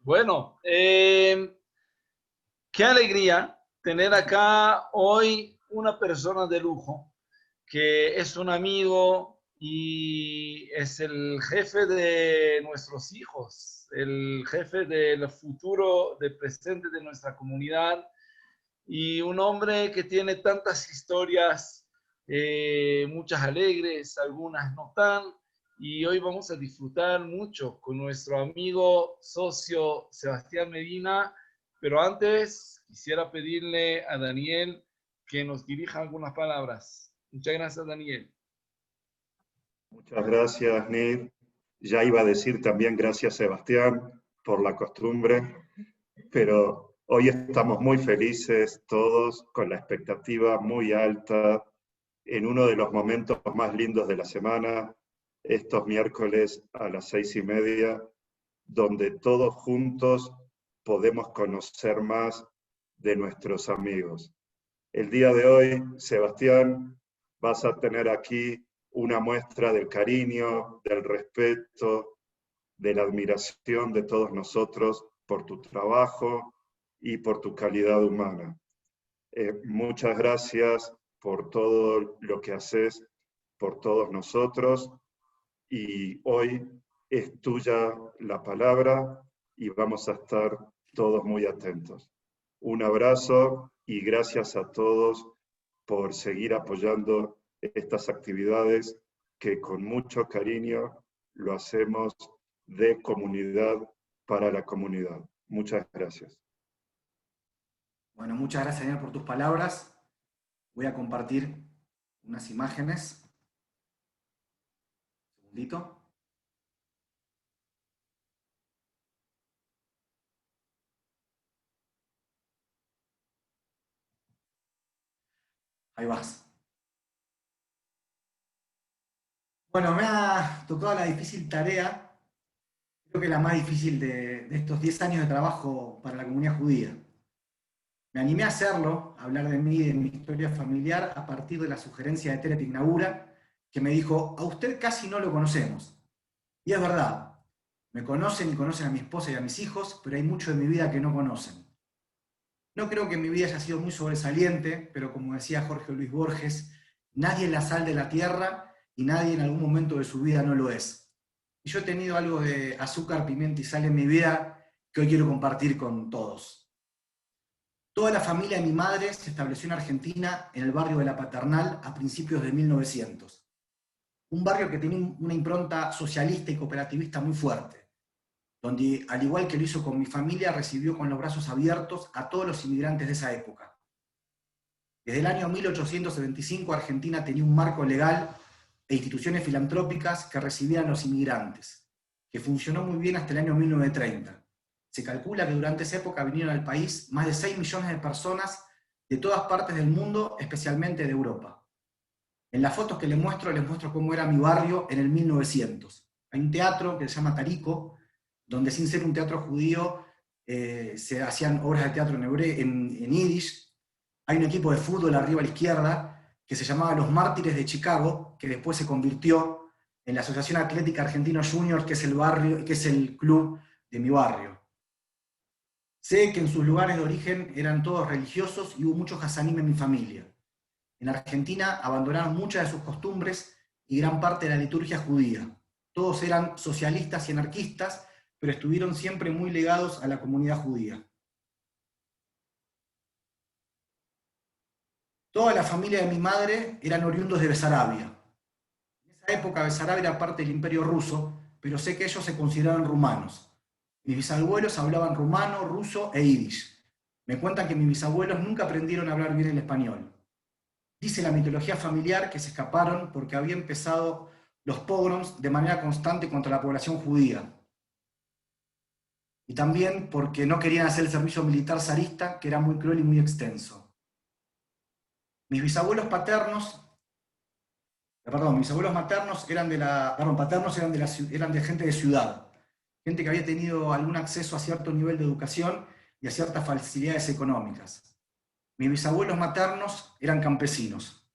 Bueno, qué alegría tener acá hoy una persona de lujo que es un amigo y es el jefe de nuestros hijos, el jefe del futuro, del presente de nuestra comunidad y un hombre que tiene tantas historias, muchas alegres, algunas no tan, y hoy vamos a disfrutar mucho con nuestro amigo socio Sebastián Medina, pero antes quisiera pedirle a Daniel que nos dirija algunas palabras. Muchas gracias, Daniel. Muchas gracias, Nir. Ya iba a decir también gracias, Sebastián, por la costumbre, pero hoy estamos muy felices todos, con la expectativa muy alta, en uno de los momentos más lindos de la semana, estos miércoles a las 6:30, donde todos juntos podemos conocer más de nuestros amigos. El día de hoy, Sebastián, vas a tener aquí una muestra del cariño, del respeto, de la admiración de todos nosotros por tu trabajo y por tu calidad humana. Muchas gracias por todo lo que haces por todos nosotros, y hoy es tuya la palabra y vamos a estar todos muy atentos. Un abrazo y gracias a todos por seguir apoyando estas actividades que con mucho cariño lo hacemos de comunidad para la comunidad. Muchas gracias. Bueno, muchas gracias, Daniel, por tus palabras. Voy a compartir unas imágenes. Un segundito. Ahí vas. Bueno, me ha tocado la difícil tarea, creo que la más difícil de estos 10 años de trabajo para la comunidad judía. Me animé a hacerlo, a hablar de mí, de mi historia familiar, a partir de la sugerencia de Tere Pignagura, que me dijo: a usted casi no lo conocemos. Y es verdad, me conocen y conocen a mi esposa y a mis hijos, pero hay mucho de mi vida que no conocen. No creo que mi vida haya sido muy sobresaliente, pero como decía Jorge Luis Borges, nadie es la sal de la tierra y nadie en algún momento de su vida no lo es. Y yo he tenido algo de azúcar, pimienta y sal en mi vida que hoy quiero compartir con todos. Toda la familia de mi madre se estableció en Argentina, en el barrio de La Paternal, a principios de 1900. Un barrio que tenía una impronta socialista y cooperativista muy fuerte, donde, al igual que lo hizo con mi familia, recibió con los brazos abiertos a todos los inmigrantes de esa época. Desde el año 1875, Argentina tenía un marco legal e instituciones filantrópicas que recibían a los inmigrantes, que funcionó muy bien hasta el año 1930. Se calcula que durante esa época vinieron al país más de 6 millones de personas de todas partes del mundo, especialmente de Europa. En las fotos que les muestro cómo era mi barrio en el 1900. Hay un teatro que se llama Tarico, donde, sin ser un teatro judío, se hacían obras de teatro en yiddish. Hay un equipo de fútbol arriba a la izquierda que se llamaba Los Mártires de Chicago, que después se convirtió en la Asociación Atlética Argentino Juniors, que es el club de mi barrio. Sé que en sus lugares de origen eran todos religiosos y hubo muchos hasanim en mi familia. En Argentina abandonaron muchas de sus costumbres y gran parte de la liturgia judía. Todos eran socialistas y anarquistas, pero estuvieron siempre muy ligados a la comunidad judía. Toda la familia de mi madre eran oriundos de Besarabia. En esa época Besarabia era parte del Imperio Ruso, pero sé que ellos se consideraban rumanos. Mis bisabuelos hablaban rumano, ruso e yiddish. Me cuentan que mis bisabuelos nunca aprendieron a hablar bien el español. Dice la mitología familiar que se escaparon porque habían empezado los pogroms de manera constante contra la población judía. Y también porque no querían hacer el servicio militar zarista, que era muy cruel y muy extenso. Mis abuelos maternos eran de gente de ciudad, gente que había tenido algún acceso a cierto nivel de educación y a ciertas facilidades económicas. Mis bisabuelos maternos eran campesinos.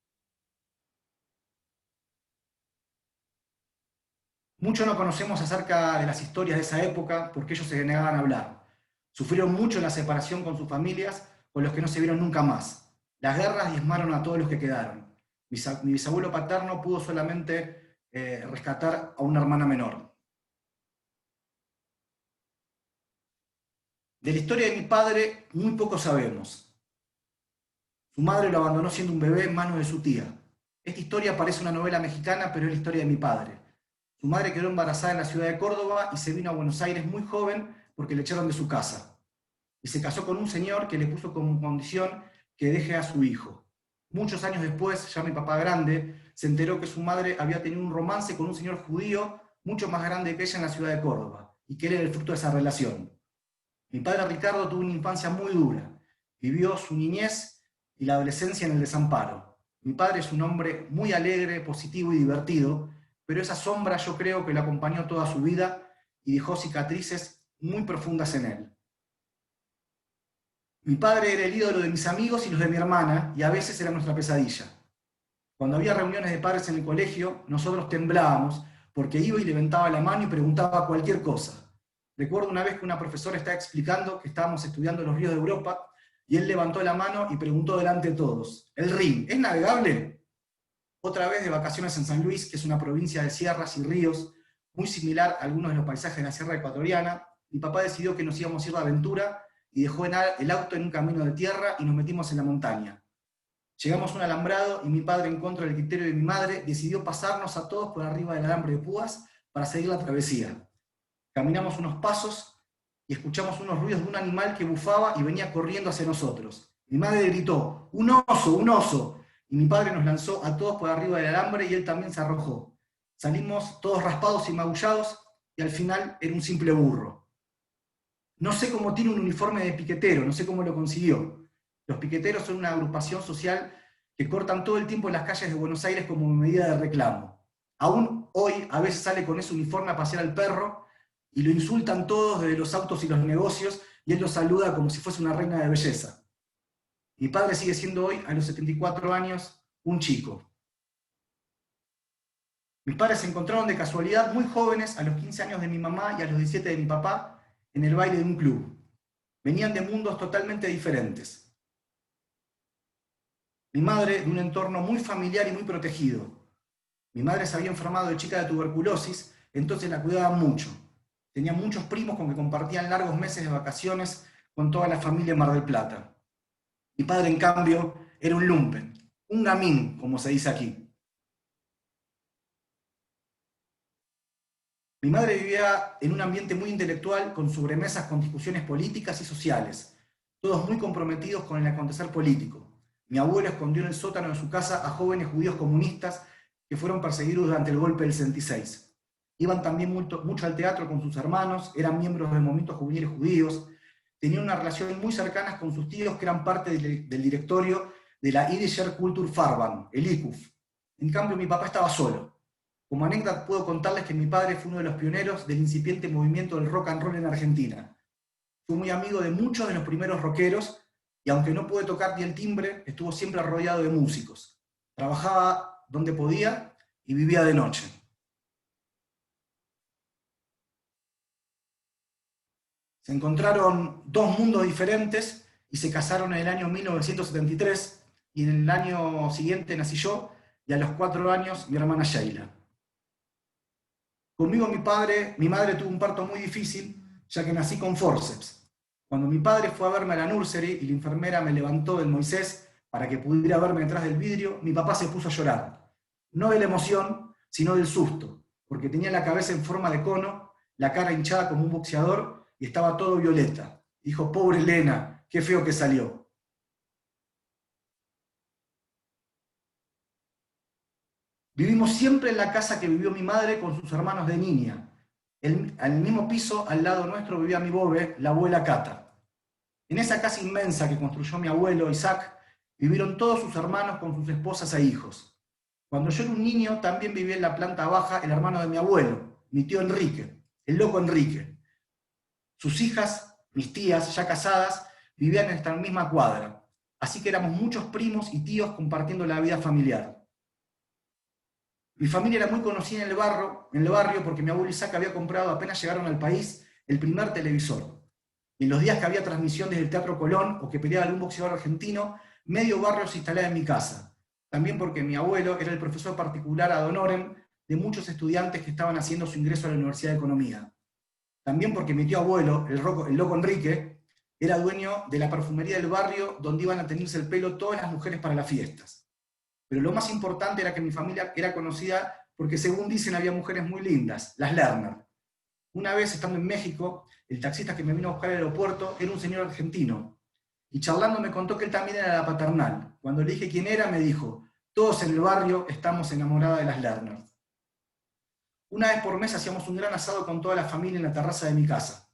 Mucho no conocemos acerca de las historias de esa época porque ellos se negaban a hablar. Sufrieron mucho en la separación con sus familias, con los que no se vieron nunca más. Las guerras diezmaron a todos los que quedaron. Mi bisabuelo paterno pudo solamente rescatar a una hermana menor. De la historia de mi padre, muy poco sabemos. Su madre lo abandonó siendo un bebé en manos de su tía. Esta historia parece una novela mexicana, pero es la historia de mi padre. Su madre quedó embarazada en la ciudad de Córdoba y se vino a Buenos Aires muy joven porque le echaron de su casa. Y se casó con un señor que le puso como condición que deje a su hijo. Muchos años después, ya mi papá grande, se enteró que su madre había tenido un romance con un señor judío mucho más grande que ella en la ciudad de Córdoba, y que él era el fruto de esa relación. Mi padre Ricardo tuvo una infancia muy dura. Vivió su niñez y la adolescencia en el desamparo. Mi padre es un hombre muy alegre, positivo y divertido, pero esa sombra yo creo que lo acompañó toda su vida y dejó cicatrices muy profundas en él. Mi padre era el ídolo de mis amigos y los de mi hermana, y a veces era nuestra pesadilla. Cuando había reuniones de padres en el colegio, nosotros temblábamos, porque iba y levantaba la mano y preguntaba cualquier cosa. Recuerdo una vez que una profesora estaba explicando que estábamos estudiando los ríos de Europa, y él levantó la mano y preguntó delante de todos: ¿el Rin es navegable? Otra vez de vacaciones en San Luis, que es una provincia de sierras y ríos, muy similar a algunos de los paisajes de la sierra ecuatoriana, mi papá decidió que nos íbamos a ir de aventura y dejó el auto en un camino de tierra y nos metimos en la montaña. Llegamos a un alambrado y mi padre, en contra del criterio de mi madre, decidió pasarnos a todos por arriba del alambre de púas para seguir la travesía. Caminamos unos pasos y escuchamos unos ruidos de un animal que bufaba y venía corriendo hacia nosotros. Mi madre gritó: ¡un oso, un oso! Y mi padre nos lanzó a todos por arriba del alambre y él también se arrojó. Salimos todos raspados y magullados y al final era un simple burro. No sé cómo tiene un uniforme de piquetero, no sé cómo lo consiguió. Los piqueteros son una agrupación social que cortan todo el tiempo en las calles de Buenos Aires como medida de reclamo. Aún hoy a veces sale con ese uniforme a pasear al perro y lo insultan todos desde los autos y los negocios y él los saluda como si fuese una reina de belleza. Mi padre sigue siendo hoy, a los 74 años, un chico. Mis padres se encontraron de casualidad muy jóvenes, a los 15 años de mi mamá y a los 17 de mi papá, en el baile de un club. Venían de mundos totalmente diferentes. Mi madre de un entorno muy familiar y muy protegido. Mi madre se había enfermado de chica de tuberculosis, entonces la cuidaban mucho. Tenía muchos primos con que compartían largos meses de vacaciones con toda la familia en Mar del Plata. Mi padre, en cambio, era un lumpen, un gamín, como se dice aquí. Mi madre vivía en un ambiente muy intelectual, con sobremesas con discusiones políticas y sociales, todos muy comprometidos con el acontecer político. Mi abuelo escondió en el sótano de su casa a jóvenes judíos comunistas que fueron perseguidos durante el golpe del 66. Iban también mucho al teatro con sus hermanos, eran miembros de movimientos juveniles judíos, tenían una relación muy cercana con sus tíos que eran parte del directorio de la Yidischer Kulturverband, el ICUF. En cambio, mi papá estaba solo. Como anécdota puedo contarles que mi padre fue uno de los pioneros del incipiente movimiento del rock and roll en Argentina. Fue muy amigo de muchos de los primeros rockeros y aunque no pude tocar ni el timbre, estuvo siempre rodeado de músicos. Trabajaba donde podía y vivía de noche. Se encontraron dos mundos diferentes y se casaron en el año 1973 y en el año siguiente nací yo y a los 4 años mi hermana Sheila. Conmigo mi madre tuvo un parto muy difícil, ya que nací con forceps. Cuando mi padre fue a verme a la nursery y la enfermera me levantó del Moisés para que pudiera verme detrás del vidrio, mi papá se puso a llorar. No de la emoción, sino del susto, porque tenía la cabeza en forma de cono, la cara hinchada como un boxeador y estaba todo violeta. Dijo: pobre Elena, qué feo que salió. Vivimos siempre en la casa que vivió mi madre con sus hermanos de niña. Al mismo piso, al lado nuestro, vivía mi bobe, la abuela Cata. En esa casa inmensa que construyó mi abuelo Isaac, vivieron todos sus hermanos con sus esposas e hijos. Cuando yo era un niño, también vivía en la planta baja el hermano de mi abuelo, mi tío Enrique, el loco Enrique. Sus hijas, mis tías, ya casadas, vivían en esta misma cuadra. Así que éramos muchos primos y tíos compartiendo la vida familiar. Mi familia era muy conocida en el barrio porque mi abuelo Isaac había comprado, apenas llegaron al país, el primer televisor. Y en los días que había transmisión desde el Teatro Colón o que peleaba algún boxeador argentino, medio barrio se instalaba en mi casa. También porque mi abuelo era el profesor particular ad honorem de muchos estudiantes que estaban haciendo su ingreso a la Universidad de Economía. También porque mi tío abuelo, el loco Enrique, era dueño de la perfumería del barrio donde iban a teñirse el pelo todas las mujeres para las fiestas. Pero lo más importante era que mi familia era conocida porque, según dicen, había mujeres muy lindas, las Lerner. Una vez, estando en México, el taxista que me vino a buscar al aeropuerto era un señor argentino. Y charlando me contó que él también era la paternal. Cuando le dije quién era, me dijo, todos en el barrio estamos enamorados de las Lerner. Una vez por mes hacíamos un gran asado con toda la familia en la terraza de mi casa.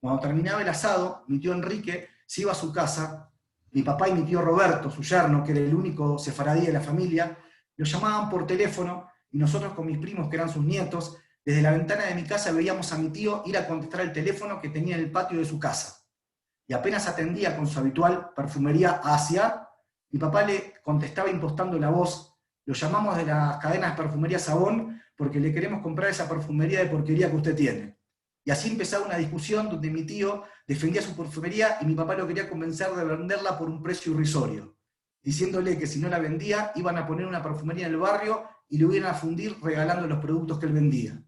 Cuando terminaba el asado, mi tío Enrique se iba a su casa, mi papá y mi tío Roberto, su yerno, que era el único sefaradí de la familia, lo llamaban por teléfono y nosotros con mis primos, que eran sus nietos, desde la ventana de mi casa veíamos a mi tío ir a contestar el teléfono que tenía en el patio de su casa. Y apenas atendía con su habitual perfumería Asia, mi papá le contestaba impostando la voz, lo llamamos de las cadenas de perfumería Sabón porque le queremos comprar esa perfumería de porquería que usted tiene. Y así empezaba una discusión donde mi tío defendía su perfumería y mi papá lo quería convencer de venderla por un precio irrisorio, diciéndole que si no la vendía iban a poner una perfumería en el barrio y lo iban a fundir regalando los productos que él vendía.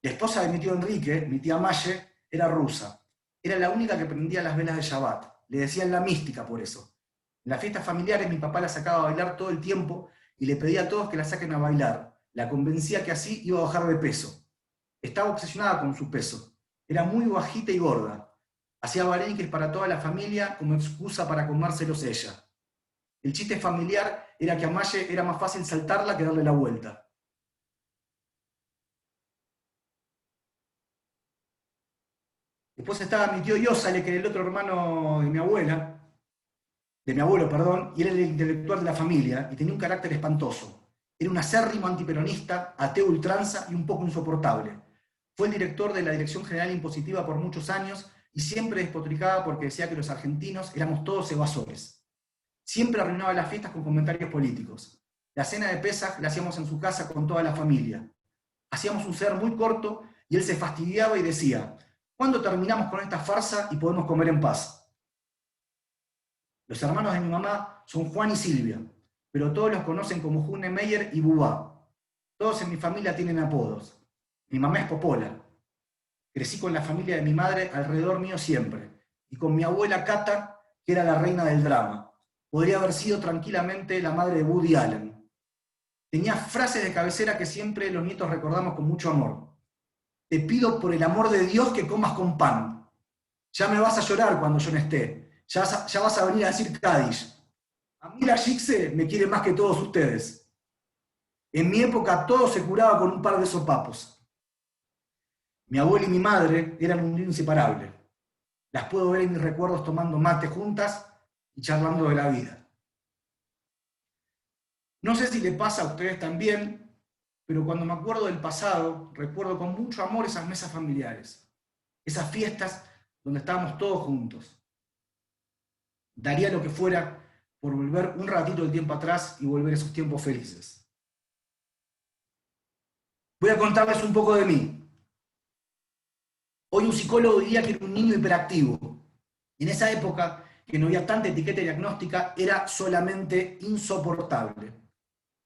La esposa de mi tío Enrique, mi tía Maye, era rusa. Era la única que prendía las velas de Shabbat. Le decían la mística por eso. En las fiestas familiares mi papá la sacaba a bailar todo el tiempo y le pedía a todos que la saquen a bailar. La convencía que así iba a bajar de peso. Estaba obsesionada con su peso. Era muy bajita y gorda. Hacía varenques para toda la familia como excusa para comérselos ella. El chiste familiar era que a Maye era más fácil saltarla que darle la vuelta. Después estaba mi tío Yosale, que era el otro hermano de mi abuela, de mi abuelo, perdón, y era el intelectual de la familia, y tenía un carácter espantoso. Era un acérrimo antiperonista, ateo ultranza y un poco insoportable. Fue el director de la Dirección General Impositiva por muchos años y siempre despotricaba porque decía que los argentinos éramos todos evasores. Siempre arruinaba las fiestas con comentarios políticos. La cena de Pesaj la hacíamos en su casa con toda la familia. Hacíamos un ser muy corto y él se fastidiaba y decía, ¿cuándo terminamos con esta farsa y podemos comer en paz? Los hermanos de mi mamá son Juan y Silvia, pero todos los conocen como June Meyer y Bubá. Todos en mi familia tienen apodos. Mi mamá es Popola. Crecí con la familia de mi madre alrededor mío siempre, y con mi abuela Cata, que era la reina del drama. Podría haber sido tranquilamente la madre de Woody Allen. Tenía frases de cabecera que siempre los nietos recordamos con mucho amor. Te pido por el amor de Dios que comas con pan. Ya me vas a llorar cuando yo no esté. Ya vas a venir a decir Cádiz. A mí la Gixe me quiere más que todos ustedes. En mi época todo se curaba con un par de sopapos. Mi abuela y mi madre eran un día inseparable. Las puedo ver en mis recuerdos tomando mate juntas y charlando de la vida. No sé si le pasa a ustedes también, pero cuando me acuerdo del pasado, recuerdo con mucho amor esas mesas familiares, esas fiestas donde estábamos todos juntos. Daría lo que fuera por volver un ratito del tiempo atrás y volver a esos tiempos felices. Voy a contarles un poco de mí. Hoy un psicólogo diría que era un niño hiperactivo. En esa época, que no había tanta etiqueta diagnóstica, era solamente insoportable.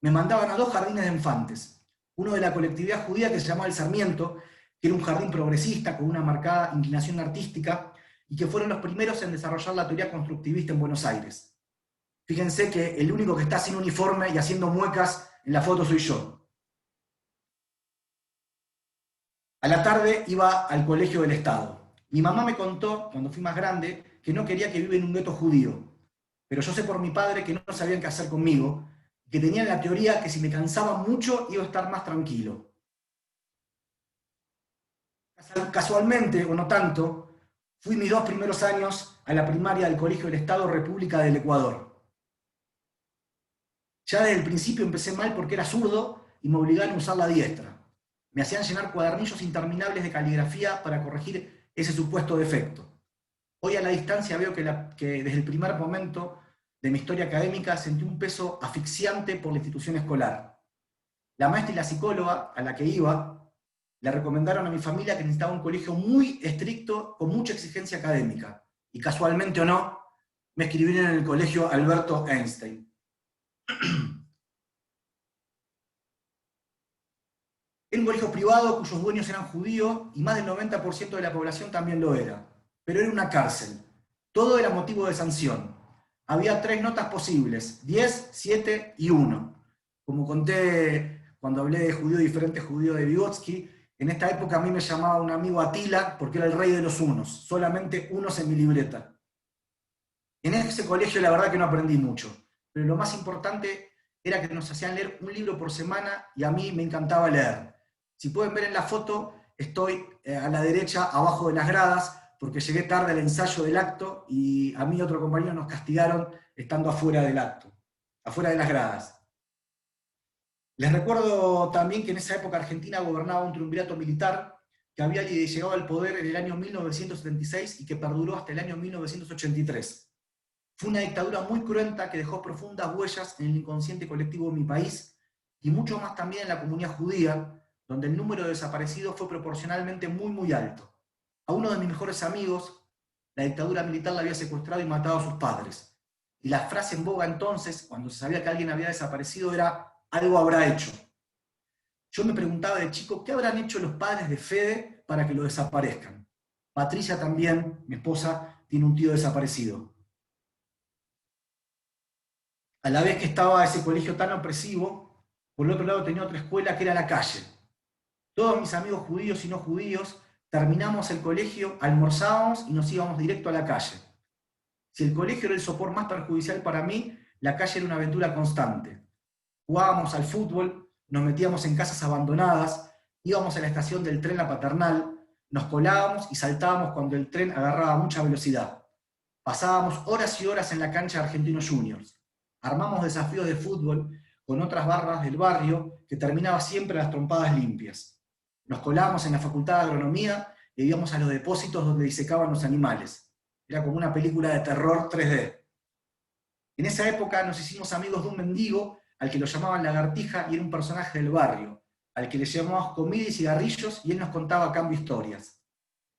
Me mandaban a 2 jardines de infantes. Uno de la colectividad judía que se llamaba El Sarmiento, que era un jardín progresista con una marcada inclinación artística, y que fueron los primeros en desarrollar la teoría constructivista en Buenos Aires. Fíjense que el único que está sin uniforme y haciendo muecas en la foto soy yo. A la tarde iba al colegio del Estado. Mi mamá me contó, cuando fui más grande, que no quería que viva en un gueto judío. Pero yo sé por mi padre que no sabían qué hacer conmigo, que tenían la teoría que si me cansaba mucho iba a estar más tranquilo. Casualmente, o no tanto, fui mis 2 primeros años a la primaria del Colegio del Estado República del Ecuador. Ya desde el principio empecé mal porque era zurdo y me obligaban a usar la diestra. Me hacían llenar cuadernillos interminables de caligrafía para corregir ese supuesto defecto. Hoy a la distancia veo que desde el primer momento de mi historia académica sentí un peso asfixiante por la institución escolar. La maestra y la psicóloga a la que iba le recomendaron a mi familia que necesitaba un colegio muy estricto, con mucha exigencia académica. Y casualmente o no, me escribieron en el colegio Alberto Einstein. Era un colegio privado cuyos dueños eran judíos y más del 90% de la población también lo era. Pero era una cárcel. Todo era motivo de sanción. Había 3 notas posibles, 10, 7 y 1. Como conté cuando hablé de judío diferente, judío de Vygotsky, en esta época a mí me llamaba un amigo Atila porque era el rey de los unos, solamente unos en mi libreta. En ese colegio la verdad que no aprendí mucho, pero lo más importante era que nos hacían leer un libro por semana y a mí me encantaba leer. Si pueden ver en la foto, estoy a la derecha, abajo de las gradas, porque llegué tarde al ensayo del acto y a mí y otro compañero nos castigaron estando afuera del acto, afuera de las gradas. Les recuerdo también que en esa época Argentina gobernaba un triunvirato militar que había llegado al poder en el año 1976 y que perduró hasta el año 1983. Fue una dictadura muy cruenta que dejó profundas huellas en el inconsciente colectivo de mi país y mucho más también en la comunidad judía, donde el número de desaparecidos fue proporcionalmente muy alto. A uno de mis mejores amigos, la dictadura militar le había secuestrado y matado a sus padres. Y la frase en boga entonces, cuando se sabía que alguien había desaparecido, era: algo habrá hecho. Yo me preguntaba de chico, ¿qué habrán hecho los padres de Fede para que lo desaparezcan? Patricia también, mi esposa, tiene un tío desaparecido. A la vez que estaba ese colegio tan opresivo, por el otro lado tenía otra escuela que era la calle. Todos mis amigos judíos y no judíos terminamos el colegio, almorzábamos y nos íbamos directo a la calle. Si el colegio era el sopor más perjudicial para mí, la calle era una aventura constante. Jugábamos al fútbol, nos metíamos en casas abandonadas, íbamos a la estación del tren La Paternal, nos colábamos y saltábamos cuando el tren agarraba mucha velocidad. Pasábamos horas y horas en la cancha de Argentinos Juniors. Armamos desafíos de fútbol con otras barras del barrio que terminaba siempre a las trompadas limpias. Nos colábamos en la Facultad de Agronomía y íbamos a los depósitos donde disecaban los animales. Era como una película de terror 3D. En esa época nos hicimos amigos de un mendigo al que lo llamaban Lagartija y era un personaje del barrio, al que le llevábamos comida y cigarrillos y él nos contaba a cambio historias.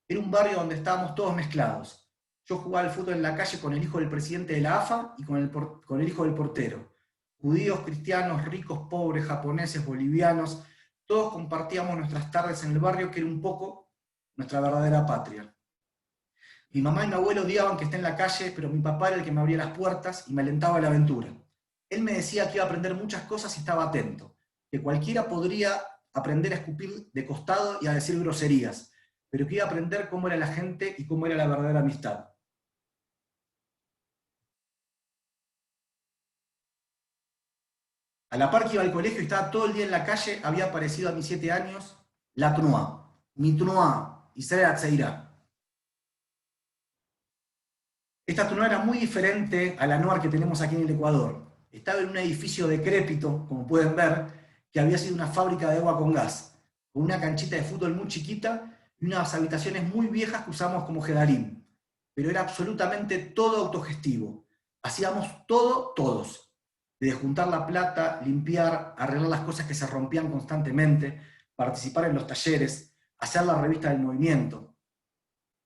Era un barrio donde estábamos todos mezclados. Yo jugaba al fútbol en la calle con el hijo del presidente de la AFA y con el hijo del portero. Judíos, cristianos, ricos, pobres, japoneses, bolivianos, todos compartíamos nuestras tardes en el barrio, que era un poco nuestra verdadera patria. Mi mamá y mi abuelo odiaban que esté en la calle, pero mi papá era el que me abría las puertas y me alentaba a la aventura. Él me decía que iba a aprender muchas cosas si estaba atento, que cualquiera podría aprender a escupir de costado y a decir groserías, pero que iba a aprender cómo era la gente y cómo era la verdadera amistad. A la par que iba al colegio y estaba todo el día en la calle, había aparecido a mis 7 años la Tnua, mi Tnua, Israel Atzeira. Esta Tnua era muy diferente a la Noar que tenemos aquí en el Ecuador. Estaba en un edificio decrépito, como pueden ver, que había sido una fábrica de agua con gas, con una canchita de fútbol muy chiquita y unas habitaciones muy viejas que usamos como jedarim. Pero era absolutamente todo autogestivo. Hacíamos todo, todos. De juntar la plata, limpiar, arreglar las cosas que se rompían constantemente, participar en los talleres, hacer la revista del movimiento.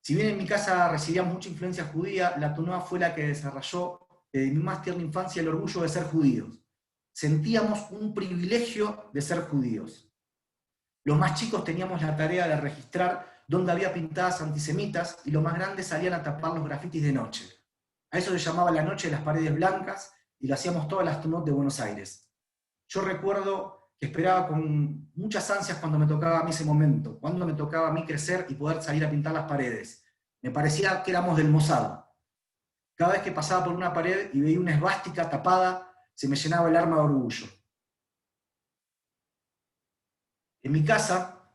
Si bien en mi casa recibía mucha influencia judía, la Tnua fue la que desarrolló desde mi más tierna infancia el orgullo de ser judíos. Sentíamos un privilegio de ser judíos. Los más chicos teníamos la tarea de registrar dónde había pintadas antisemitas y los más grandes salían a tapar los grafitis de noche. A eso se llamaba la noche de las paredes blancas y lo hacíamos todas las Tnot de Buenos Aires. Yo recuerdo que esperaba con muchas ansias cuando me tocaba a mí ese momento, cuando me tocaba a mí crecer y poder salir a pintar las paredes. Me parecía que éramos del Mossad. Cada vez que pasaba por una pared y veía una esvástica tapada, se me llenaba el alma de orgullo. En mi casa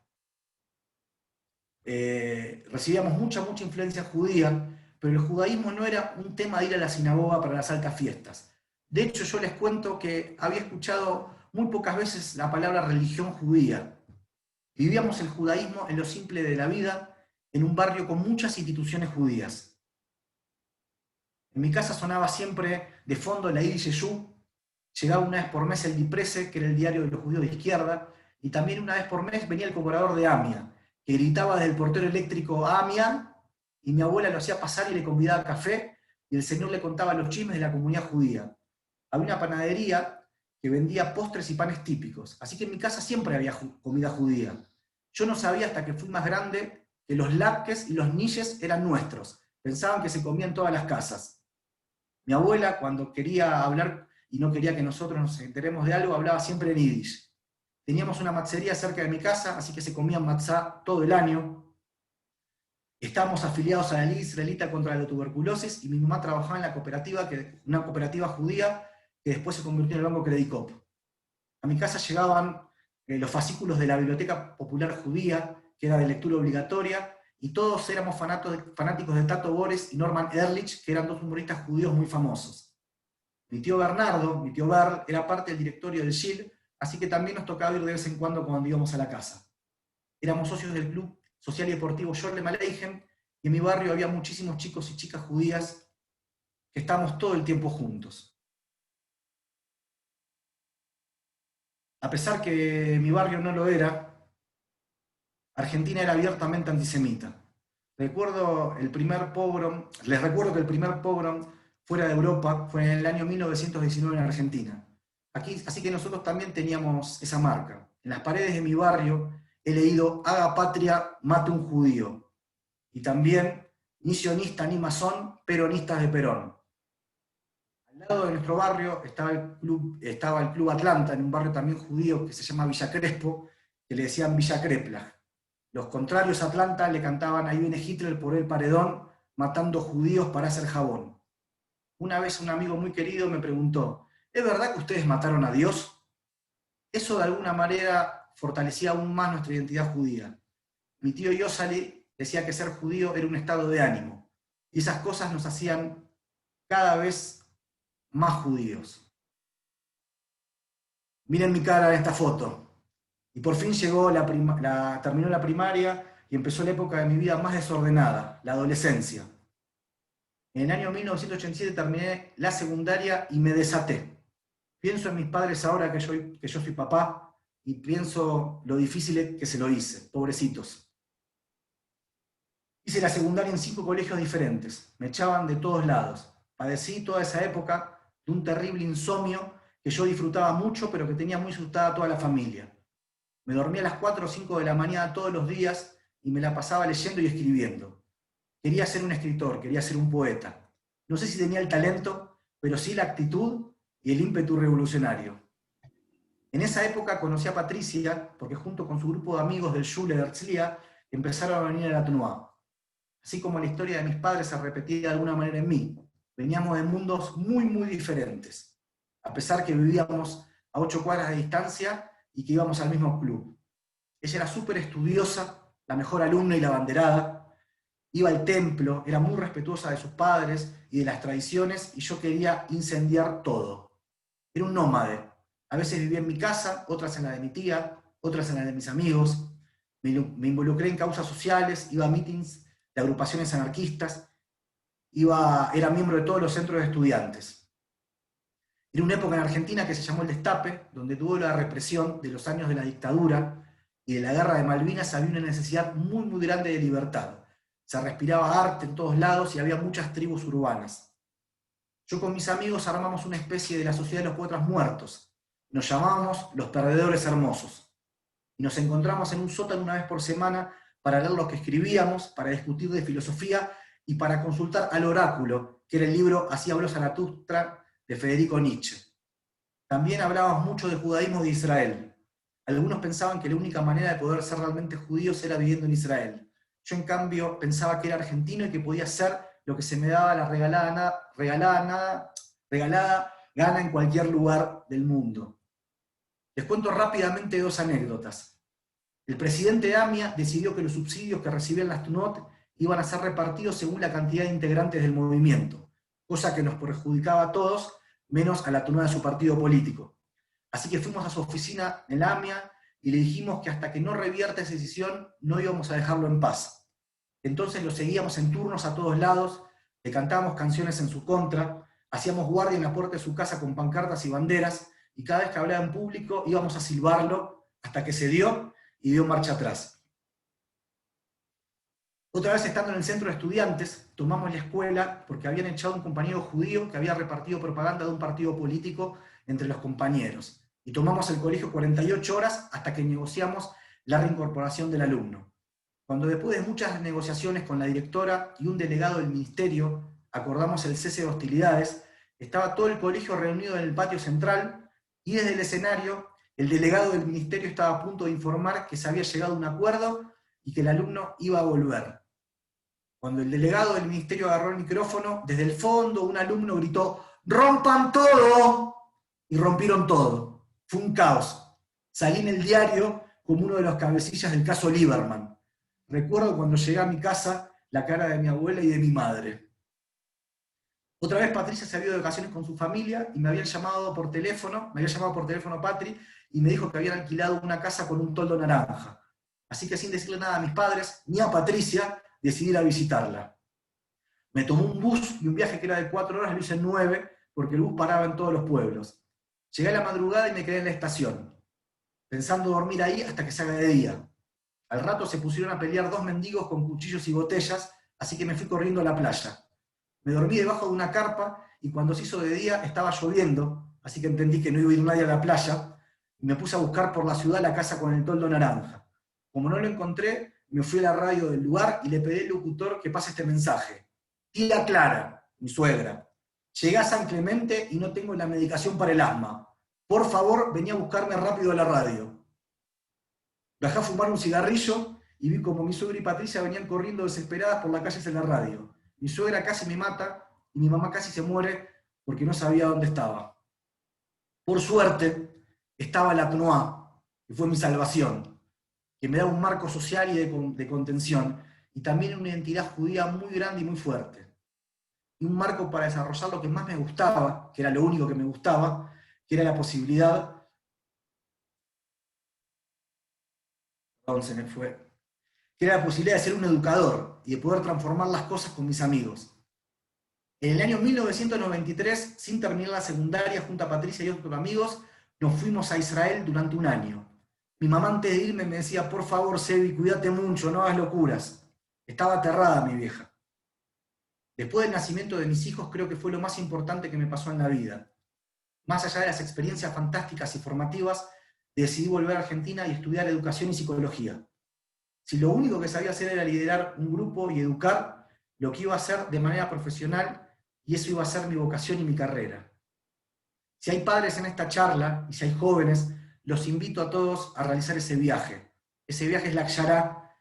recibíamos mucha influencia judía, pero el judaísmo no era un tema de ir a la sinagoga para las altas fiestas. De hecho, yo les cuento que había escuchado muy pocas veces la palabra religión judía. Vivíamos el judaísmo en lo simple de la vida, en un barrio con muchas instituciones judías. En mi casa sonaba siempre de fondo la Yiddish Yeshu, llegaba una vez por mes el Diprese, que era el diario de los judíos de izquierda, y también una vez por mes venía el cobrador de AMIA, que gritaba desde el portero eléctrico AMIA, y mi abuela lo hacía pasar y le convidaba a café, y el señor le contaba los chismes de la comunidad judía. Había una panadería que vendía postres y panes típicos, así que en mi casa siempre había comida judía. Yo no sabía hasta que fui más grande que los latkes y los niches eran nuestros, pensaban que se comían en todas las casas. Mi abuela, cuando quería hablar y no quería que nosotros nos enteremos de algo, hablaba siempre en yiddish. Teníamos una matzería cerca de mi casa, así que se comían matzá todo el año. Estábamos afiliados a la Liga Israelita contra la Tuberculosis y mi mamá trabajaba en la cooperativa, una cooperativa judía que después se convirtió en el Banco Credicop. A mi casa llegaban los fascículos de la Biblioteca Popular Judía, que era de lectura obligatoria, y todos éramos fanáticos de Tato Bores y Norman Ehrlich, que eran dos humoristas judíos muy famosos. Mi tío Bernardo, mi tío Ber, era parte del directorio del Shil, así que también nos tocaba ir de vez en cuando íbamos a la casa. Éramos socios del Club Social y Deportivo Sholem Aleichem, y en mi barrio había muchísimos chicos y chicas judías que estábamos todo el tiempo juntos. A pesar que mi barrio no lo era, Argentina era abiertamente antisemita. Les recuerdo que el primer pogrom fuera de Europa fue en el año 1919 en Argentina. Así que nosotros también teníamos esa marca. En las paredes de mi barrio he leído "Haga patria, mate un judío". Y también "Ni sionista ni masón, peronistas de Perón". Al lado de nuestro barrio estaba el Club Atlanta, en un barrio también judío que se llama Villa Crespo, que le decían Villa Crepla. Los contrarios a Atlanta le cantaban "Ahí viene Hitler por el paredón, matando judíos para hacer jabón". Una vez un amigo muy querido me preguntó: ¿es verdad que ustedes mataron a Dios? Eso de alguna manera fortalecía aún más nuestra identidad judía. Mi tío Yosali decía que ser judío era un estado de ánimo, y esas cosas nos hacían cada vez más judíos. Miren mi cara en esta foto. Y por fin terminó la primaria y empezó la época de mi vida más desordenada, la adolescencia. En el año 1987 terminé la secundaria y me desaté. Pienso en mis padres ahora que yo soy papá y pienso lo difícil que se lo hice, pobrecitos. Hice la secundaria en 5 colegios diferentes, me echaban de todos lados. Padecí toda esa época de un terrible insomnio que yo disfrutaba mucho, pero que tenía muy asustada a toda la familia. Me dormía a las 4 o 5 de la mañana todos los días y me la pasaba leyendo y escribiendo. Quería ser un escritor, quería ser un poeta. No sé si tenía el talento, pero sí la actitud y el ímpetu revolucionario. En esa época conocí a Patricia, porque junto con su grupo de amigos del Shul de Herzliya empezaron a venir a la Tenuá. Así como la historia de mis padres se repetía de alguna manera en mí. Veníamos de mundos muy, muy diferentes. A pesar que vivíamos a 8 cuadras de distancia y que íbamos al mismo club. Ella era súper estudiosa, la mejor alumna y la abanderada, iba al templo, era muy respetuosa de sus padres y de las tradiciones, y yo quería incendiar todo. Era un nómade. A veces vivía en mi casa, otras en la de mi tía, otras en la de mis amigos. Me involucré en causas sociales, iba a meetings de agrupaciones anarquistas, era miembro de todos los centros de estudiantes. Era una época en Argentina que se llamó el Destape, donde tuvo la represión de los años de la dictadura y de la guerra de Malvinas. Había una necesidad muy, muy grande de libertad. Se respiraba arte en todos lados y había muchas tribus urbanas. Yo con mis amigos armamos una especie de la Sociedad de los Poetas Muertos. Nos llamábamos Los Perdedores Hermosos. Y nos encontramos en un sótano una vez por semana para leer lo que escribíamos, para discutir de filosofía y para consultar al oráculo, que era el libro Así habló Zaratustra, de Federico Nietzsche. También hablábamos mucho de judaísmo de Israel. Algunos pensaban que la única manera de poder ser realmente judíos era viviendo en Israel. Yo, en cambio, pensaba que era argentino y que podía ser lo que se me daba la regalada gana en cualquier lugar del mundo. Les cuento rápidamente 2 anécdotas. El presidente de AMIA decidió que los subsidios que recibían las TUNOT iban a ser repartidos según la cantidad de integrantes del movimiento, cosa que nos perjudicaba a todos, menos a la TUNOT de su partido político. Así que fuimos a su oficina en la AMIA y le dijimos que hasta que no revierta esa decisión no íbamos a dejarlo en paz. Entonces lo seguíamos en turnos a todos lados, le cantábamos canciones en su contra, hacíamos guardia en la puerta de su casa con pancartas y banderas, y cada vez que hablaba en público íbamos a silbarlo hasta que cedió y dio marcha atrás. Otra vez, estando en el centro de estudiantes, tomamos la escuela porque habían echado a un compañero judío que había repartido propaganda de un partido político entre los compañeros. Y tomamos el colegio 48 horas hasta que negociamos la reincorporación del alumno. Cuando después de muchas negociaciones con la directora y un delegado del ministerio acordamos el cese de hostilidades, estaba todo el colegio reunido en el patio central y desde el escenario el delegado del ministerio estaba a punto de informar que se había llegado a un acuerdo y que el alumno iba a volver. Cuando el delegado del ministerio agarró el micrófono, desde el fondo un alumno gritó: ¡rompan todo! Y rompieron todo. Fue un caos. Salí en el diario como uno de los cabecillas del caso Lieberman. Recuerdo cuando llegué a mi casa la cara de mi abuela y de mi madre. Otra vez Patricia se había ido de vacaciones con su familia y me había llamado por teléfono Patri, y me dijo que habían alquilado una casa con un toldo naranja. Así que sin decirle nada a mis padres, ni a Patricia, decidí ir a visitarla. Me tomó un bus y un viaje que era de 4 horas lo hice en 9, porque el bus paraba en todos los pueblos. Llegué a la madrugada y me quedé en la estación, pensando dormir ahí hasta que se haga de día. Al rato se pusieron a pelear 2 mendigos con cuchillos y botellas, así que me fui corriendo a la playa. Me dormí debajo de una carpa y cuando se hizo de día estaba lloviendo, así que entendí que no iba a ir nadie a la playa, y me puse a buscar por la ciudad la casa con el toldo naranja. Como no lo encontré, me fui a la radio del lugar y le pedí al locutor que pase este mensaje. Tía Clara, mi suegra, llegué a San Clemente y no tengo la medicación para el asma. Por favor, vení a buscarme rápido a la radio. Bajé a fumar un cigarrillo y vi como mi suegra y Patricia venían corriendo desesperadas por las calles de la radio. Mi suegra casi me mata y mi mamá casi se muere porque no sabía dónde estaba. Por suerte, estaba la TNOA, que fue mi salvación, que me da un marco social y de contención, y también una identidad judía muy grande y muy fuerte. Y un marco para desarrollar lo que más me gustaba, que era lo único que me gustaba, que era la posibilidad... Perdón, se me fue. Que era la posibilidad de ser un educador y de poder transformar las cosas con mis amigos. En el año 1993, sin terminar la secundaria, junto a Patricia y otros amigos, nos fuimos a Israel durante un año. Mi mamá antes de irme me decía: por favor, Sebi, cuídate mucho, no hagas locuras. Estaba aterrada mi vieja. Después del nacimiento de mis hijos, creo que fue lo más importante que me pasó en la vida. Más allá de las experiencias fantásticas y formativas, decidí volver a Argentina y estudiar educación y psicología. Si lo único que sabía hacer era liderar un grupo y educar, lo que iba a hacer de manera profesional, y eso iba a ser mi vocación y mi carrera. Si hay padres en esta charla, y si hay jóvenes, los invito a todos a realizar ese viaje. Ese viaje es la Akshara,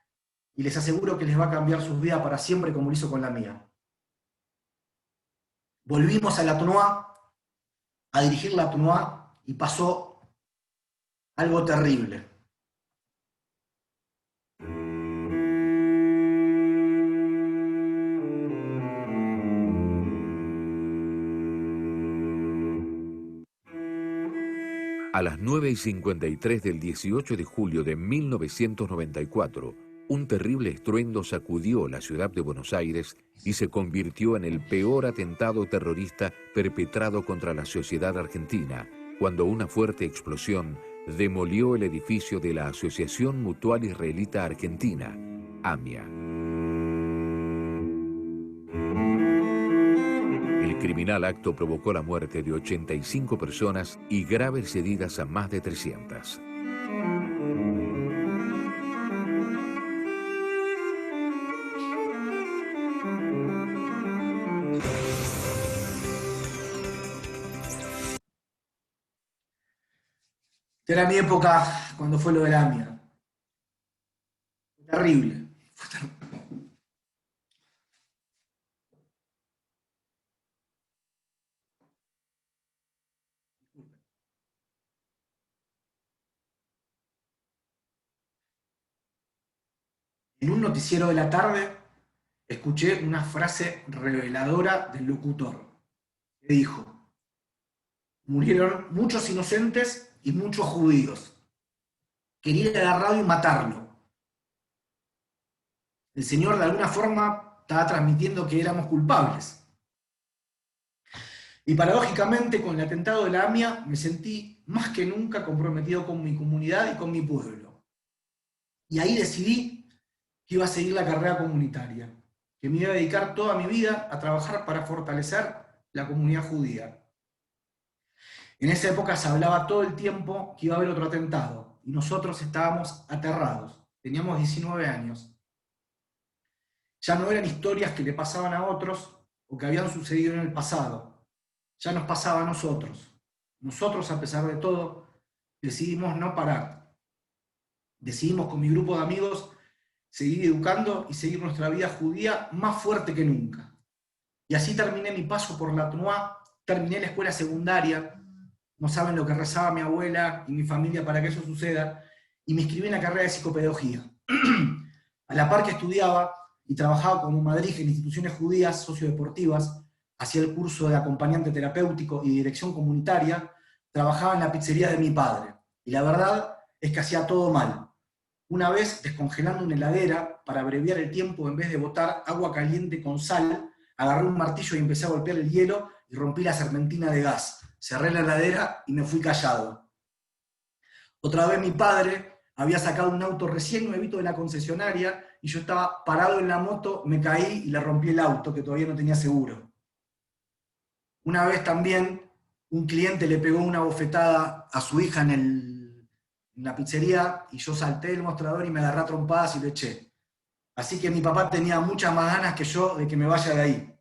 y les aseguro que les va a cambiar sus vidas para siempre, como lo hizo con la mía. Volvimos a la TNOA, a dirigir la TNOA, y pasó algo terrible. A las 9:53 del 18 de julio de 1994, un terrible estruendo sacudió la ciudad de Buenos Aires y se convirtió en el peor atentado terrorista perpetrado contra la sociedad argentina, cuando una fuerte explosión demolió el edificio de la Asociación Mutual Israelita Argentina, AMIA. El criminal acto provocó la muerte de 85 personas y graves heridas a más de 300. Era mi época cuando fue lo de la AMIA. Fue terrible. En un noticiero de la tarde escuché una frase reveladora del locutor, que dijo: murieron muchos inocentes y muchos judíos. Quería ir a la radio y matarlo. El señor de alguna forma estaba transmitiendo que éramos culpables. Y paradójicamente, con el atentado de la AMIA, me sentí más que nunca comprometido con mi comunidad y con mi pueblo. Y ahí decidí que iba a seguir la carrera comunitaria, que me iba a dedicar toda mi vida a trabajar para fortalecer la comunidad judía. En esa época se hablaba todo el tiempo que iba a haber otro atentado, y nosotros estábamos aterrados. Teníamos 19 años. Ya no eran historias que le pasaban a otros o que habían sucedido en el pasado. Ya nos pasaba a nosotros. Nosotros, a pesar de todo, decidimos no parar. Decidimos con mi grupo de amigos seguir educando y seguir nuestra vida judía más fuerte que nunca. Y así terminé mi paso por la TNUA, terminé la escuela secundaria, no saben lo que rezaba mi abuela y mi familia para que eso suceda, y me inscribí en la carrera de psicopedagogía. A la par que estudiaba y trabajaba como madrija en instituciones judías sociodeportivas, hacía el curso de acompañante terapéutico y dirección comunitaria, trabajaba en la pizzería de mi padre. Y la verdad es que hacía todo mal. Una vez, descongelando una heladera, para abreviar el tiempo, en vez de botar agua caliente con sal, agarré un martillo y empecé a golpear el hielo y rompí la serpentina de gas. Cerré la heladera y me fui callado. Otra vez mi padre había sacado un auto recién nuevito de la concesionaria y yo estaba parado en la moto, me caí y le rompí el auto, que todavía no tenía seguro. Una vez también un cliente le pegó una bofetada a su hija en la pizzería y yo salté del mostrador y me agarré a trompadas y lo eché. Así que mi papá tenía muchas más ganas que yo de que me vaya de ahí.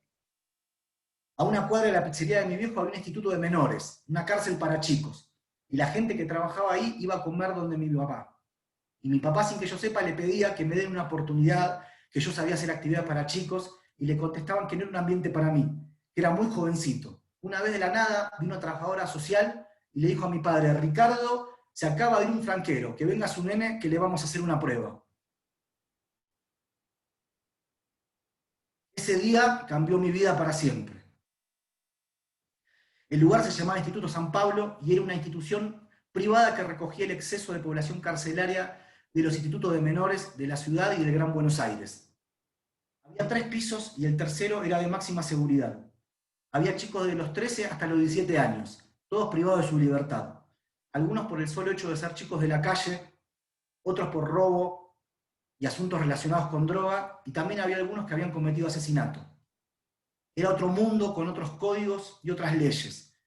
A una cuadra de la pizzería de mi viejo había un instituto de menores, una cárcel para chicos, y la gente que trabajaba ahí iba a comer donde mi papá. Y mi papá, sin que yo sepa, le pedía que me den una oportunidad, que yo sabía hacer actividad para chicos, y le contestaban que no era un ambiente para mí, que era muy jovencito. Una vez de la nada vino una trabajadora social y le dijo a mi padre: Ricardo, se acaba de ir un franquero, que venga su nene que le vamos a hacer una prueba. Ese día cambió mi vida para siempre. El lugar se llamaba Instituto San Pablo y era una institución privada que recogía el exceso de población carcelaria de los institutos de menores de la ciudad y del Gran Buenos Aires. Había 3 pisos y el tercero era de máxima seguridad. Había chicos de los 13 hasta los 17 años, todos privados de su libertad. Algunos por el solo hecho de ser chicos de la calle, otros por robo y asuntos relacionados con droga, y también había algunos que habían cometido asesinato. Era otro mundo con otros códigos y otras leyes.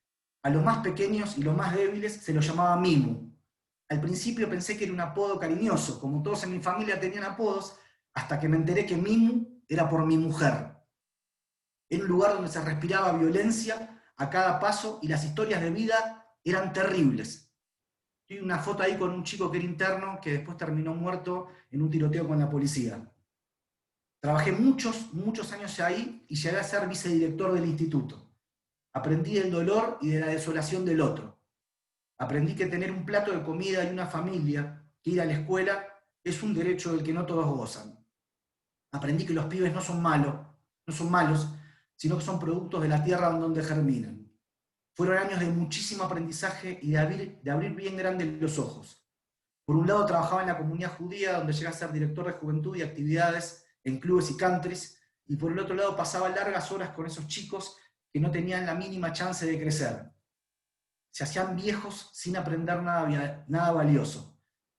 A los más pequeños y los más débiles se los llamaba Mimu. Al principio pensé que era un apodo cariñoso, como todos en mi familia tenían apodos, hasta que me enteré que Mimu era por mi mujer. Era un lugar donde se respiraba violencia a cada paso y las historias de vida eran terribles. Hay una foto ahí con un chico que era interno que después terminó muerto en un tiroteo con la policía. Trabajé muchos años ahí y llegué a ser vicedirector del instituto. Aprendí del dolor y de la desolación del otro. Aprendí que tener un plato de comida y una familia, que ir a la escuela, es un derecho del que no todos gozan. Aprendí que los pibes no son malos, sino que son productos de la tierra donde germinan. Fueron años de muchísimo aprendizaje y de abrir bien grandes los ojos. Por un lado trabajaba en la comunidad judía, donde llegué a ser director de juventud y actividades en clubes y countries, y por el otro lado pasaba largas horas con esos chicos que no tenían la mínima chance de crecer. Se hacían viejos sin aprender nada valioso,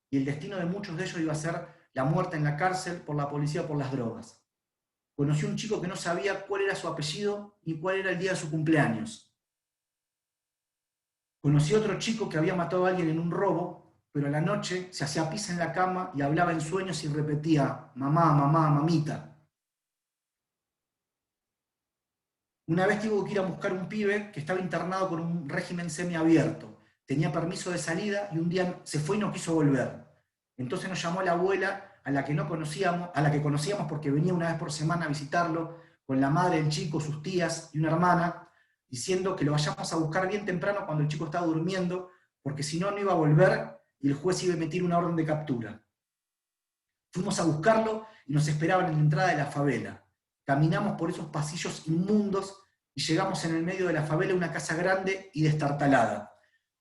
y el destino de muchos de ellos iba a ser la muerte en la cárcel por la policía o por las drogas. Conocí a un chico que no sabía cuál era su apellido ni cuál era el día de su cumpleaños. Conocí a otro chico que había matado a alguien en un robo, pero a la noche se hacía pis en la cama y hablaba en sueños y repetía: mamá, mamá, mamita. Una vez tuve que ir a buscar un pibe que estaba internado con un régimen semiabierto. Tenía permiso de salida y un día se fue y no quiso volver. Entonces nos llamó la abuela, a la que conocíamos porque venía una vez por semana a visitarlo, con la madre del chico, sus tías y una hermana, diciendo que lo vayamos a buscar bien temprano cuando el chico estaba durmiendo, porque si no, no iba a volver y el juez iba a emitir una orden de captura. Fuimos a buscarlo y nos esperaban en la entrada de la favela. Caminamos por esos pasillos inmundos y llegamos en el medio de la favela a una casa grande y destartalada.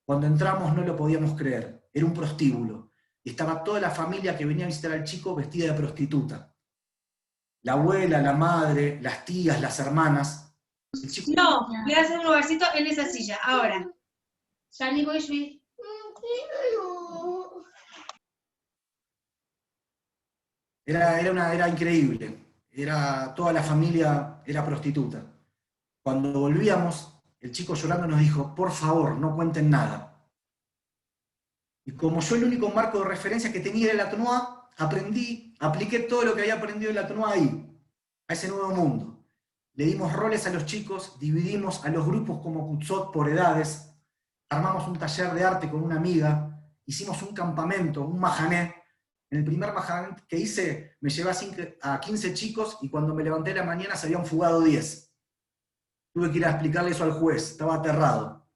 Cuando entramos no lo podíamos creer, era un prostíbulo. Y estaba toda la familia que venía a visitar al chico vestida de prostituta. La abuela, la madre, las tías, las hermanas. El chico, No, le das un lugarcito en esa silla. Ahora. Shani Boishvi. era increíble. Toda la familia era prostituta. Cuando volvíamos, el chico llorando nos dijo, por favor, no cuenten nada. Y como yo el único marco de referencia que tenía era la TNUA, apliqué todo lo que había aprendido en la TNUA ahí, a ese nuevo mundo. Le dimos roles a los chicos, dividimos a los grupos como Kutzot por edades, armamos un taller de arte con una amiga, hicimos un campamento, un mahané. En el primer mahané que hice me llevé a 15 chicos y cuando me levanté de la mañana se habían fugado 10. Tuve que ir a explicarle eso al juez, estaba aterrado.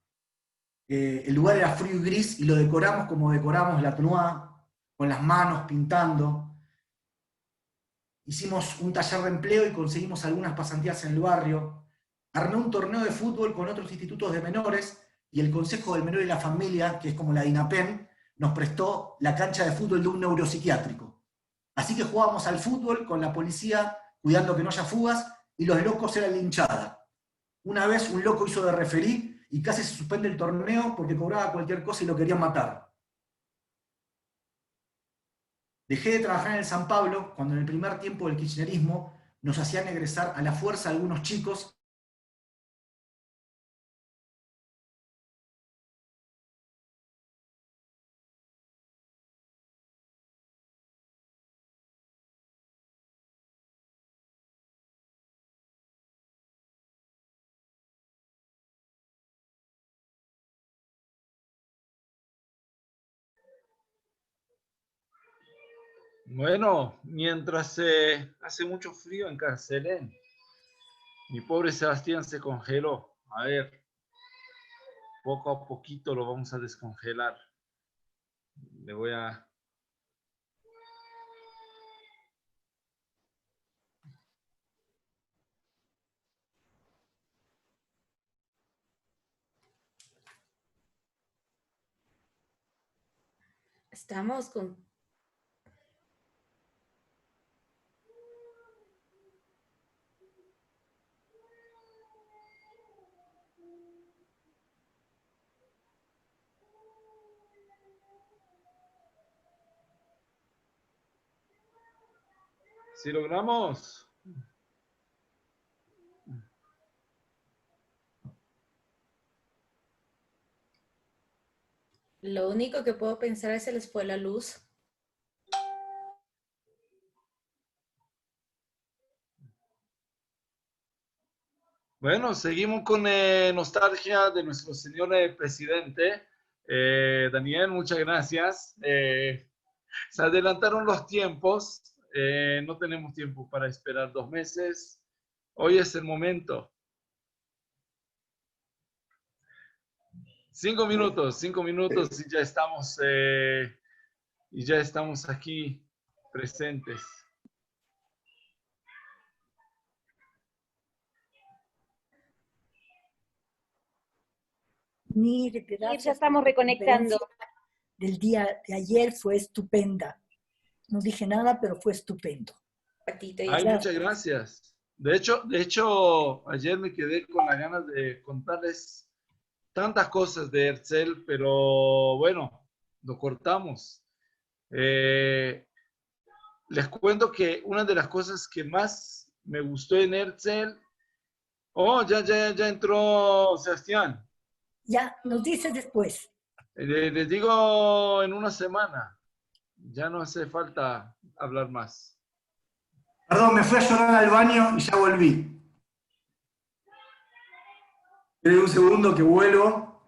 El lugar era frío y gris y lo decoramos como decoramos la TNUA, con las manos pintando. Hicimos un taller de empleo y conseguimos algunas pasantías en el barrio. Armé un torneo de fútbol con otros institutos de menores y el Consejo del Menor y la Familia, que es como la DINAPEN, nos prestó la cancha de fútbol de un neuropsiquiátrico. Así que jugábamos al fútbol con la policía, cuidando que no haya fugas, y los locos eran la hinchada. Una vez un loco hizo de referí y casi se suspende el torneo porque cobraba cualquier cosa y lo querían matar. Dejé de trabajar en el San Pablo cuando en el primer tiempo del kirchnerismo nos hacían egresar a la fuerza algunos chicos. Bueno, mientras hace mucho frío en Carcelén, mi pobre Sebastián se congeló. A ver, poco a poquito lo vamos a descongelar. Le voy a... Estamos con... Si logramos. Lo único que puedo pensar es se les fue la luz. Bueno, seguimos con nostalgia de nuestro señor presidente. Daniel, muchas gracias. Se adelantaron los tiempos. No tenemos tiempo para esperar 2 meses. Hoy es el momento. 5 minutos y ya estamos aquí presentes. Nir, gracias. Ya estamos reconectando. Del día de ayer fue estupenda. No dije nada, pero fue estupendo. Ay, muchas gracias. De hecho, ayer me quedé con las ganas de contarles tantas cosas de Herzl, pero bueno, lo cortamos. Les cuento que una de las cosas que más me gustó en Herzl... Oh, ya entró Sebastián. Ya, nos dices después. Les digo en una semana. Ya no hace falta hablar más. Perdón, me fui a llorar al baño y ya volví. Esperen un segundo que vuelvo.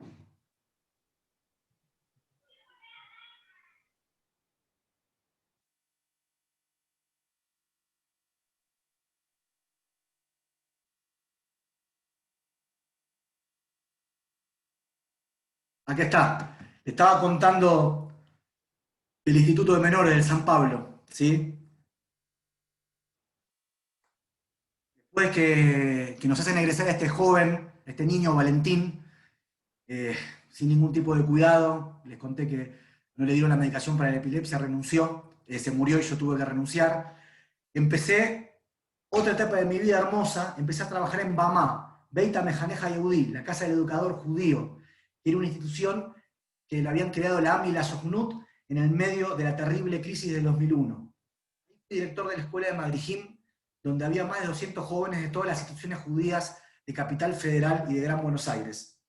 Aquí está. Le estaba contando del Instituto de Menores del San Pablo, ¿sí? Después que nos hacen egresar a este joven, a este niño Valentín, sin ningún tipo de cuidado, les conté que no le dieron la medicación para la epilepsia, renunció, se murió y yo tuve que renunciar. Empecé otra etapa de mi vida hermosa, empecé a trabajar en BAMA. Beit HaMechanej Yehudi, la Casa del Educador Judío, que era una institución que la habían creado la AM y la Sochnut en el medio de la terrible crisis del 2001. Director de la Escuela de Madrijim, donde había más de 200 jóvenes de todas las instituciones judías de Capital Federal y de Gran Buenos Aires.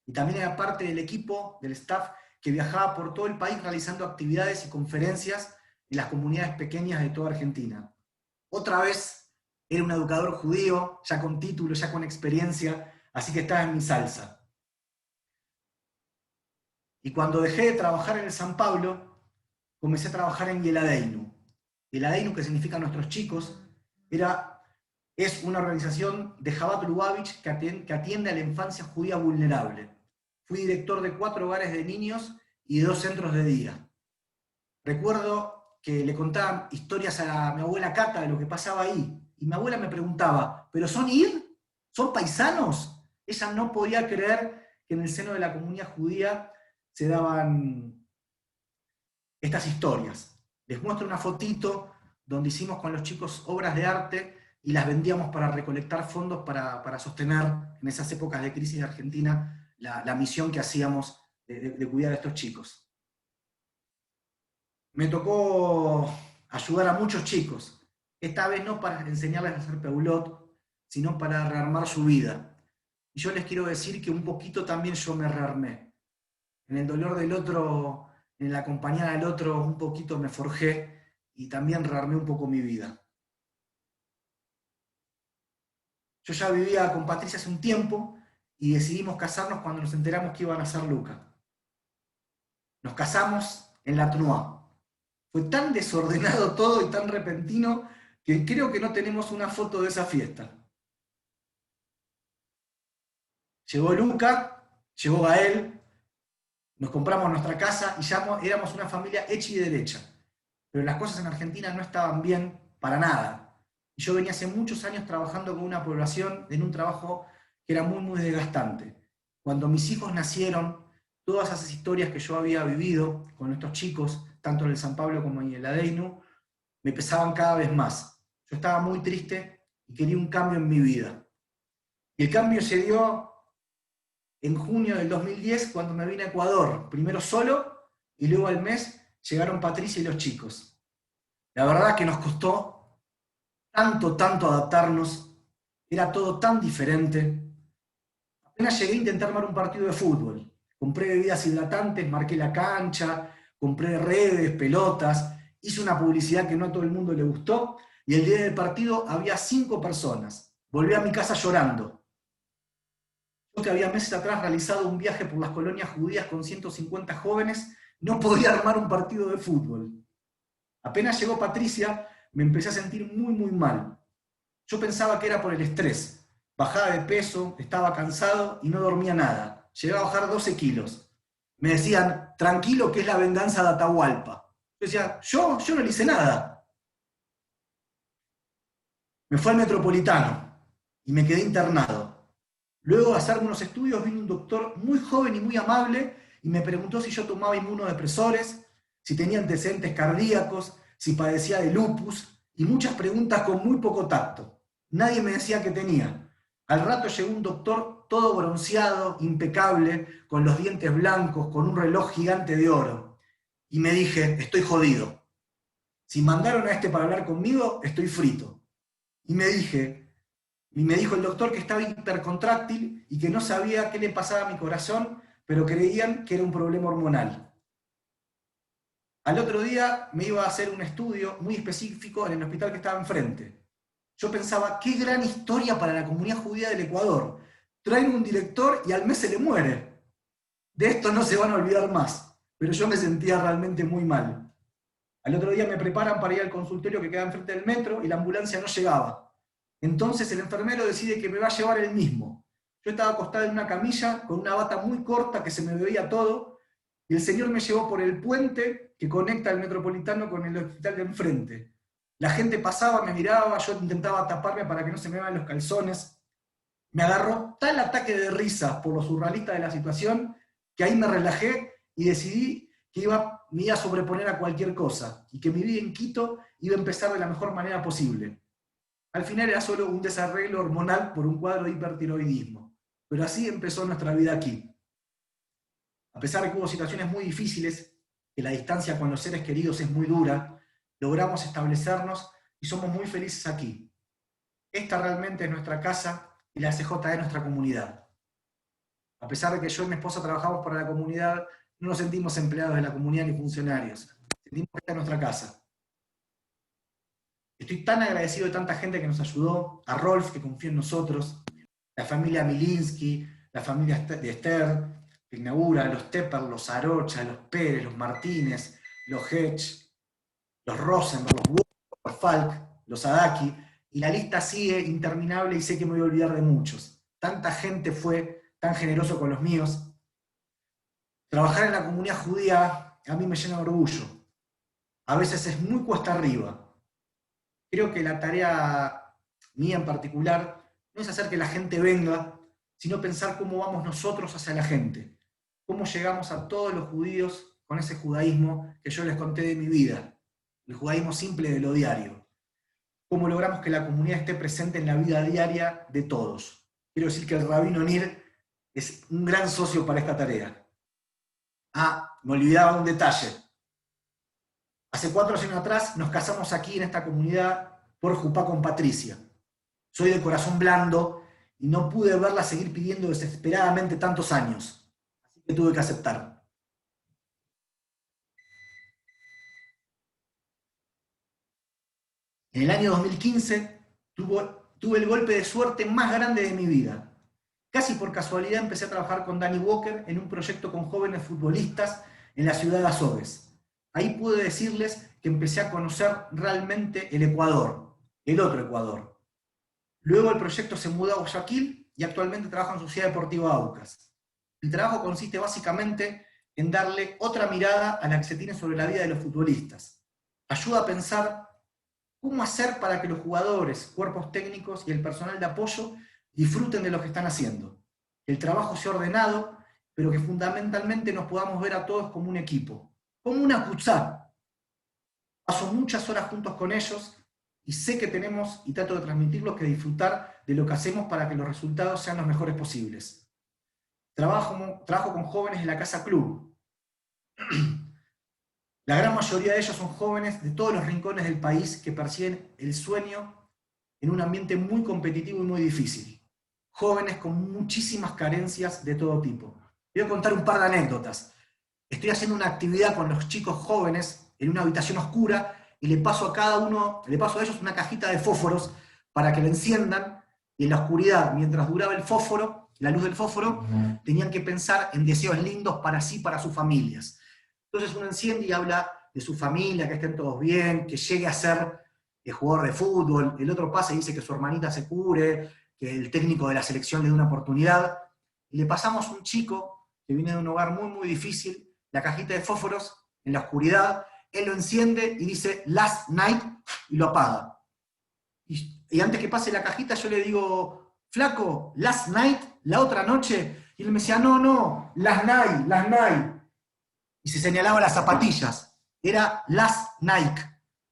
Y también era parte del equipo, del staff, que viajaba por todo el país realizando actividades y conferencias en las comunidades pequeñas de toda Argentina. Otra vez era un educador judío, ya con título, ya con experiencia, así que estaba en mi salsa. Y cuando dejé de trabajar en el San Pablo, comencé a trabajar en Yeladeinu. Yeladeinu, que significa nuestros chicos, es una organización de Chabad Lubavitch que atiende a la infancia judía vulnerable. Fui director de 4 hogares de niños y de 2 centros de día. Recuerdo que le contaba historias a mi abuela Cata de lo que pasaba ahí, y mi abuela me preguntaba, ¿pero son ir? ¿Son paisanos? Ella no podía creer que en el seno de la comunidad judía se daban estas historias. Les muestro una fotito donde hicimos con los chicos obras de arte y las vendíamos para recolectar fondos para sostener en esas épocas de crisis de Argentina la misión que hacíamos de cuidar a estos chicos. Me tocó ayudar a muchos chicos, esta vez no para enseñarles a hacer peulot, sino para rearmar su vida. Y yo les quiero decir que un poquito también yo me rearmé. En el dolor del otro, en la compañía del otro, un poquito me forjé y también rearmé un poco mi vida. Yo ya vivía con Patricia hace un tiempo y decidimos casarnos cuando nos enteramos que iban a ser Luca. Nos casamos en la Tnua. Fue tan desordenado todo y tan repentino que creo que no tenemos una foto de esa fiesta. Llegó Luca, llegó Gael, nos compramos nuestra casa y ya éramos una familia hecha y derecha. Pero las cosas en Argentina no estaban bien para nada. Y yo venía hace muchos años trabajando con una población en un trabajo que era muy, muy desgastante. Cuando mis hijos nacieron, todas esas historias que yo había vivido con estos chicos, tanto en el San Pablo como en Yeladeinu, me pesaban cada vez más. Yo estaba muy triste y quería un cambio en mi vida. Y el cambio se dio en junio del 2010, cuando me vine a Ecuador, primero solo, y luego al mes llegaron Patricia y los chicos. La verdad que nos costó tanto adaptarnos, era todo tan diferente. Apenas llegué a intentar armar un partido de fútbol. Compré bebidas hidratantes, marqué la cancha, compré redes, pelotas, hice una publicidad que no a todo el mundo le gustó, y el día del partido había 5 personas. Volví a mi casa llorando. Yo que había meses atrás realizado un viaje por las colonias judías con 150 jóvenes, no podía armar un partido de fútbol. Apenas llegó Patricia, me empecé a sentir muy, muy mal. Yo pensaba que era por el estrés. Bajaba de peso, estaba cansado y no dormía nada. Llegué a bajar 12 kilos. Me decían, tranquilo que es la venganza de Atahualpa. Yo decía, yo no le hice nada. Me fui al Metropolitano y me quedé internado. Luego de hacerme unos estudios vino un doctor muy joven y muy amable y me preguntó si yo tomaba inmunodepresores, si tenía antecedentes cardíacos, si padecía de lupus, y muchas preguntas con muy poco tacto. Nadie me decía que tenía. Al rato llegó un doctor todo bronceado, impecable, con los dientes blancos, con un reloj gigante de oro. Y me dije, estoy jodido. Si mandaron a este para hablar conmigo, estoy frito. Y me dijo el doctor que estaba hipercontráctil y que no sabía qué le pasaba a mi corazón, pero creían que era un problema hormonal. Al otro día me iba a hacer un estudio muy específico en el hospital que estaba enfrente. Yo pensaba, qué gran historia para la comunidad judía del Ecuador. Traen un director y al mes se le muere. De esto no se van a olvidar más. Pero yo me sentía realmente muy mal. Al otro día me preparan para ir al consultorio que queda enfrente del metro y la ambulancia no llegaba. Entonces el enfermero decide que me va a llevar él mismo. Yo estaba acostado en una camilla con una bata muy corta que se me veía todo, y el señor me llevó por el puente que conecta el Metropolitano con el hospital de enfrente. La gente pasaba, me miraba, yo intentaba taparme para que no se me vean los calzones. Me agarró tal ataque de risa por lo surrealista de la situación que ahí me relajé y decidí que me iba a sobreponer a cualquier cosa y que mi vida en Quito iba a empezar de la mejor manera posible. Al final era solo un desarreglo hormonal por un cuadro de hipertiroidismo. Pero así empezó nuestra vida aquí. A pesar de que hubo situaciones muy difíciles, que la distancia con los seres queridos es muy dura, logramos establecernos y somos muy felices aquí. Esta realmente es nuestra casa y la CJ es nuestra comunidad. A pesar de que yo y mi esposa trabajamos para la comunidad, no nos sentimos empleados de la comunidad ni funcionarios. Sentimos que esta es nuestra casa. Estoy tan agradecido de tanta gente que nos ayudó, a Rolf, que confió en nosotros, la familia Milinsky, la familia de Esther, que inaugura, los Tepper, los Arocha, los Pérez, los Martínez, los Hedge, los Rosenberg, los Wolf, los Falk, los Adaki, y la lista sigue interminable y sé que me voy a olvidar de muchos. Tanta gente fue tan generoso con los míos. Trabajar en la comunidad judía a mí me llena de orgullo. A veces es muy cuesta arriba. Creo que la tarea mía en particular no es hacer que la gente venga, sino pensar cómo vamos nosotros hacia la gente. Cómo llegamos a todos los judíos con ese judaísmo que yo les conté de mi vida. El judaísmo simple de lo diario. Cómo logramos que la comunidad esté presente en la vida diaria de todos. Quiero decir que el rabino Nir es un gran socio para esta tarea. Ah, me olvidaba un detalle. Hace 4 años atrás nos casamos aquí en esta comunidad por Jupá con Patricia. Soy de corazón blando y no pude verla seguir pidiendo desesperadamente tantos años. Así que tuve que aceptar. En el año 2015 tuve el golpe de suerte más grande de mi vida. Casi por casualidad empecé a trabajar con Danny Walker en un proyecto con jóvenes futbolistas en la ciudad de Azogues. Ahí pude decirles que empecé a conocer realmente el Ecuador, el otro Ecuador. Luego el proyecto se mudó a Guayaquil y actualmente trabajo en Sociedad Deportiva Aucas. Mi trabajo consiste básicamente en darle otra mirada a la que se tiene sobre la vida de los futbolistas. Ayuda a pensar cómo hacer para que los jugadores, cuerpos técnicos y el personal de apoyo disfruten de lo que están haciendo. Que el trabajo sea ordenado, pero que fundamentalmente nos podamos ver a todos como un equipo, como una kutzá. Paso muchas horas juntos con ellos y sé que tenemos, y trato de transmitirlo, que disfrutar de lo que hacemos para que los resultados sean los mejores posibles. Trabajo con jóvenes de la Casa Club. La gran mayoría de ellos son jóvenes de todos los rincones del país que persiguen el sueño en un ambiente muy competitivo y muy difícil. Jóvenes con muchísimas carencias de todo tipo. Voy a contar un par de anécdotas. Estoy haciendo una actividad con los chicos jóvenes en una habitación oscura y le paso a ellos una cajita de fósforos para que la enciendan, y en la oscuridad, mientras duraba el fósforo, la luz del fósforo, tenían que pensar en deseos lindos para sí, para sus familias. Entonces uno enciende y habla de su familia, que estén todos bien, que llegue a ser jugador de fútbol, el otro pasa y dice que su hermanita se cure, que el técnico de la selección le dé una oportunidad, y le pasamos a un chico que viene de un hogar muy, muy difícil, la cajita de fósforos en la oscuridad, él lo enciende y dice last night y lo apaga. Y antes que pase la cajita yo le digo, flaco, last night, la otra noche, y él me decía, no, last night. Y se señalaba las zapatillas, era last Nike.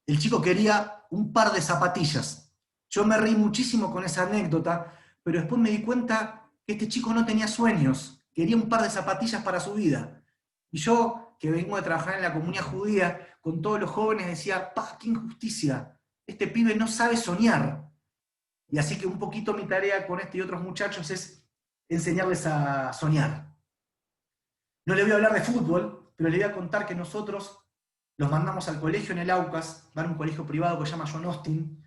El chico quería un par de zapatillas. Yo me reí muchísimo con esa anécdota, pero después me di cuenta que este chico no tenía sueños, quería un par de zapatillas para su vida. Y yo, que vengo de trabajar en la comunidad judía, con todos los jóvenes, decía, qué injusticia, este pibe no sabe soñar. Y así que un poquito mi tarea con este y otros muchachos es enseñarles a soñar. No le voy a hablar de fútbol, pero le voy a contar que nosotros los mandamos al colegio en el Aucas, van a un colegio privado que se llama John Austin,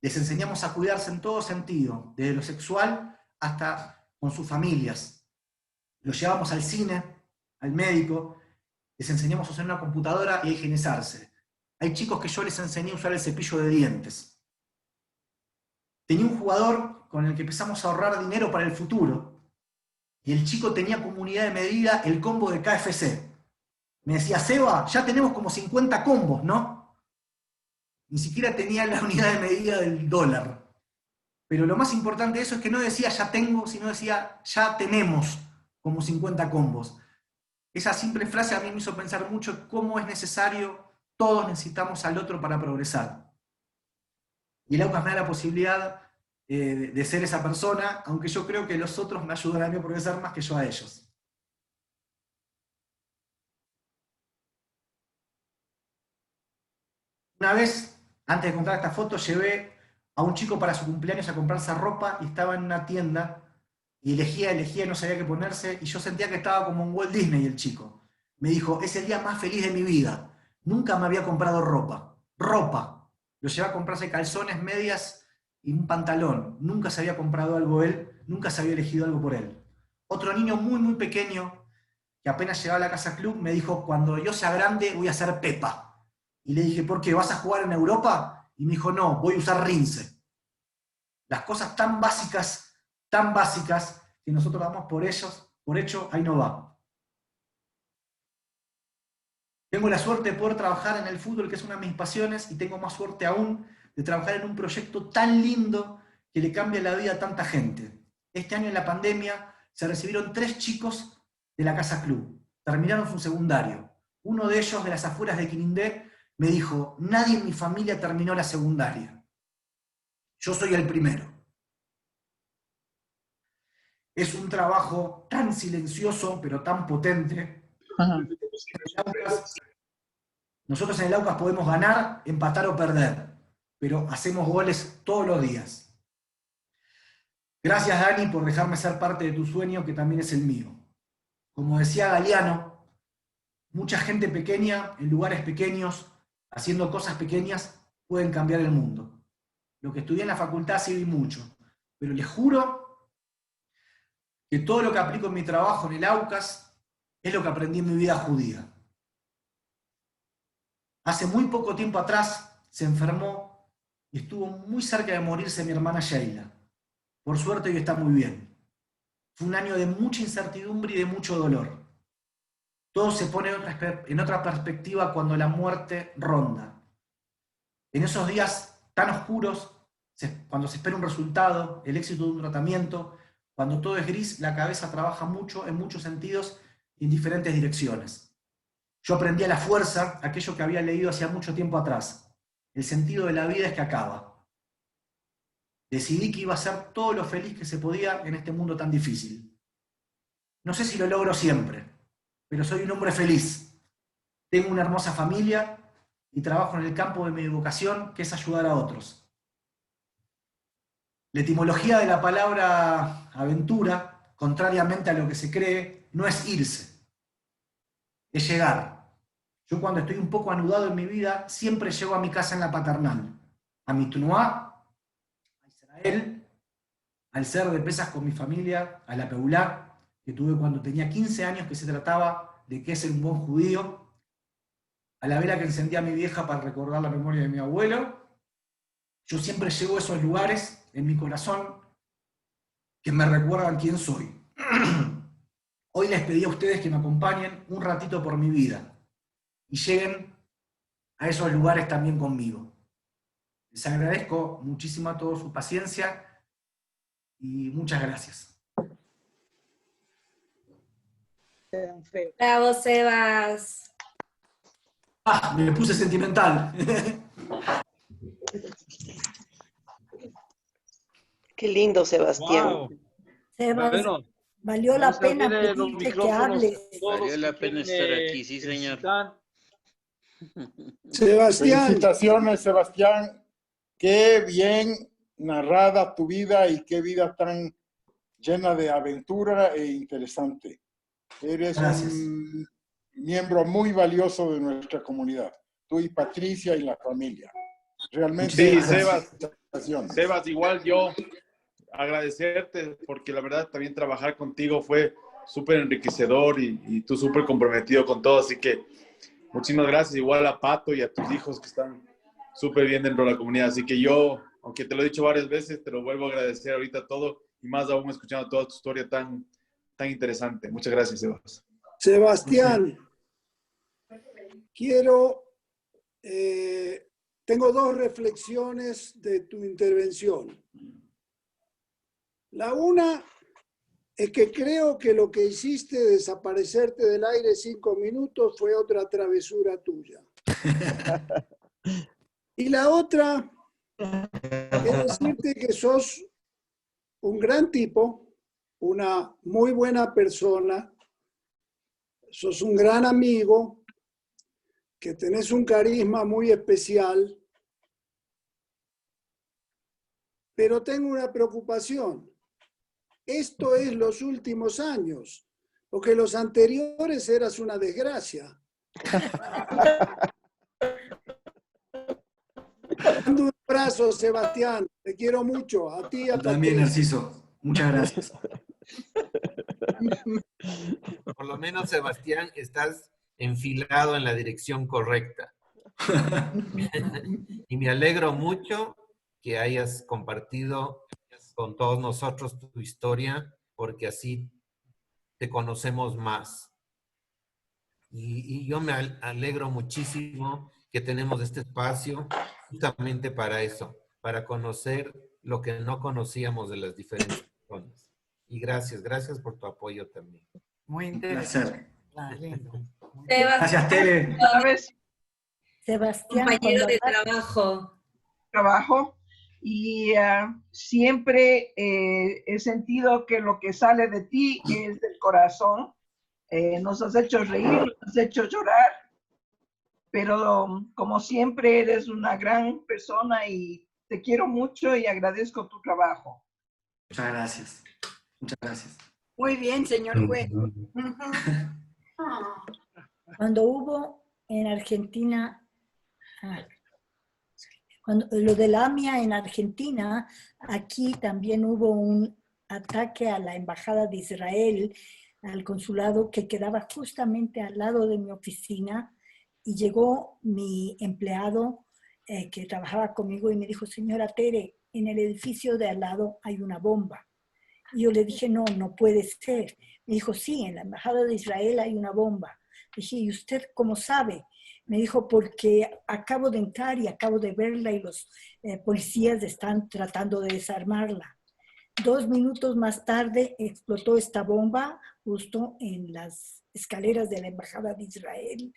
les enseñamos a cuidarse en todo sentido, desde lo sexual hasta con sus familias. Los llevamos al cine, al médico, les enseñamos a usar una computadora y a higienizarse. Hay chicos que yo les enseñé a usar el cepillo de dientes. Tenía un jugador con el que empezamos a ahorrar dinero para el futuro, y el chico tenía como unidad de medida el combo de KFC. Me decía, Seba, ya tenemos como 50 combos, ¿no? Ni siquiera tenía la unidad de medida del dólar. Pero lo más importante de eso es que no decía ya tengo, sino decía ya tenemos como 50 combos. Esa simple frase a mí me hizo pensar mucho cómo es necesario, todos necesitamos al otro para progresar. Y el AUCAS me da la posibilidad de ser esa persona, aunque yo creo que los otros me ayudan a mí a progresar más que yo a ellos. Una vez, antes de comprar esta foto, llevé a un chico para su cumpleaños a comprarse ropa y estaba en una tienda y elegía, no sabía qué ponerse, y yo sentía que estaba como en Walt Disney el chico. Me dijo, es el día más feliz de mi vida. Nunca me había comprado ropa. Ropa. Lo llevé a comprarse calzones, medias y un pantalón. Nunca se había comprado algo él, nunca se había elegido algo por él. Otro niño muy, muy pequeño, que apenas llegaba a la casa club, me dijo, cuando yo sea grande voy a ser Pepa. Y le dije, ¿por qué? ¿Vas a jugar en Europa? Y me dijo, no, voy a usar Rinse. Las cosas tan básicas, que nosotros damos por hecho, ahí no va. Tengo la suerte de poder trabajar en el fútbol, que es una de mis pasiones, y tengo más suerte aún de trabajar en un proyecto tan lindo que le cambia la vida a tanta gente. Este año en la pandemia se recibieron 3 chicos de la Casa Club. Terminaron su secundario. Uno de ellos, de las afueras de Quirindé, me dijo, nadie en mi familia terminó la secundaria. Yo soy el primero. Es un trabajo tan silencioso, pero tan potente. Nosotros en el AUCAS podemos ganar, empatar o perder, pero hacemos goles todos los días. Gracias, Dani, por dejarme ser parte de tu sueño, que también es el mío. Como decía Galeano, mucha gente pequeña, en lugares pequeños, haciendo cosas pequeñas, pueden cambiar el mundo. Lo que estudié en la facultad sí vi mucho, pero les juro que todo lo que aplico en mi trabajo en el AUCAS es lo que aprendí en mi vida judía. Hace muy poco tiempo atrás se enfermó y estuvo muy cerca de morirse mi hermana Sheila. Por suerte hoy está muy bien. Fue un año de mucha incertidumbre y de mucho dolor. Todo se pone en otra perspectiva cuando la muerte ronda. En esos días tan oscuros, cuando se espera un resultado, el éxito de un tratamiento, cuando todo es gris, la cabeza trabaja mucho en muchos sentidos y en diferentes direcciones. Yo aprendí a la fuerza aquello que había leído hacía mucho tiempo atrás. El sentido de la vida es que acaba. Decidí que iba a ser todo lo feliz que se podía en este mundo tan difícil. No sé si lo logro siempre, pero soy un hombre feliz. Tengo una hermosa familia y trabajo en el campo de mi vocación, que es ayudar a otros. La etimología de la palabra aventura, contrariamente a lo que se cree, no es irse, es llegar. Yo cuando estoy un poco anudado en mi vida, siempre llego a mi casa en la paternal, a mi Tunuá, a Israel, al ser de pesas con mi familia, a la Peulá, que tuve cuando tenía 15 años, que se trataba de qué es ser un buen judío, a la vela que encendía mi vieja para recordar la memoria de mi abuelo. Yo siempre llego a esos lugares en mi corazón que me recuerdan quién soy. Hoy les pedí a ustedes que me acompañen un ratito por mi vida y lleguen a esos lugares también conmigo. Les agradezco muchísimo a todos su paciencia y muchas gracias. Bravo, Sebas. Me puse sentimental. Qué lindo, Sebastián. Wow. Sebas, Bueno, valió la vamos a pena abrir los pedirte que micrófonos hables. a todos Valió la que pena quieren, estar aquí, sí, señor. felicitar. Sebastián. Felicitaciones, Sebastián. Qué bien narrada tu vida y qué vida tan llena de aventura e interesante. Eres Gracias. un miembro muy valioso de nuestra comunidad, tú y Patricia y la familia. Realmente. Sí, Sebas. Sebas, igual yo agradecerte porque la verdad también trabajar contigo fue súper enriquecedor y tú súper comprometido con todo, así que muchísimas gracias, igual a Pato y a tus hijos que están súper bien dentro de la comunidad, así que yo, aunque te lo he dicho varias veces, te lo vuelvo a agradecer ahorita todo y más aún escuchando toda tu historia tan interesante. Muchas gracias, Sebas. Sebastián, tengo 2 reflexiones de tu intervención. La una es que creo que lo que hiciste de desaparecerte del aire 5 minutos fue otra travesura tuya. Y la otra Quiero decirte que sos un gran tipo, una muy buena persona, sos un gran amigo, que tenés un carisma muy especial, pero tengo una preocupación. Esto es los últimos años, porque los anteriores eras una desgracia. Mando un abrazo, Sebastián. Te quiero mucho. A ti y a También, Narciso. Muchas gracias. Por lo menos, Sebastián, estás enfilado en la dirección correcta. Y me alegro mucho que hayas compartido con todos nosotros tu historia, porque así te conocemos más. Y yo me alegro muchísimo que tenemos este espacio justamente para eso, para conocer lo que no conocíamos de las diferentes personas. Y gracias por tu apoyo también. Muy interesante. Gracias, Tere. ¿Sabes? Sebastián, compañero de trabajo. Y siempre he sentido que lo que sale de ti es del corazón. Nos has hecho reír, nos has hecho llorar, pero como siempre eres una gran persona y te quiero mucho y agradezco tu trabajo. Muchas gracias. Muchas gracias. Muy bien, señor juez. Cuando hubo en Argentina, cuando lo de la AMIA en Argentina, aquí también hubo un ataque a la Embajada de Israel, al consulado que quedaba justamente al lado de mi oficina, y llegó mi empleado que trabajaba conmigo y me dijo: señora Tere, en el edificio de al lado hay una bomba. Y yo le dije: no puede ser. Me dijo: sí, en la Embajada de Israel hay una bomba. Dije: ¿y usted cómo sabe? Me dijo: porque acabo de entrar y acabo de verla y los policías están tratando de desarmarla. 2 minutos más tarde explotó esta bomba justo en las escaleras de la Embajada de Israel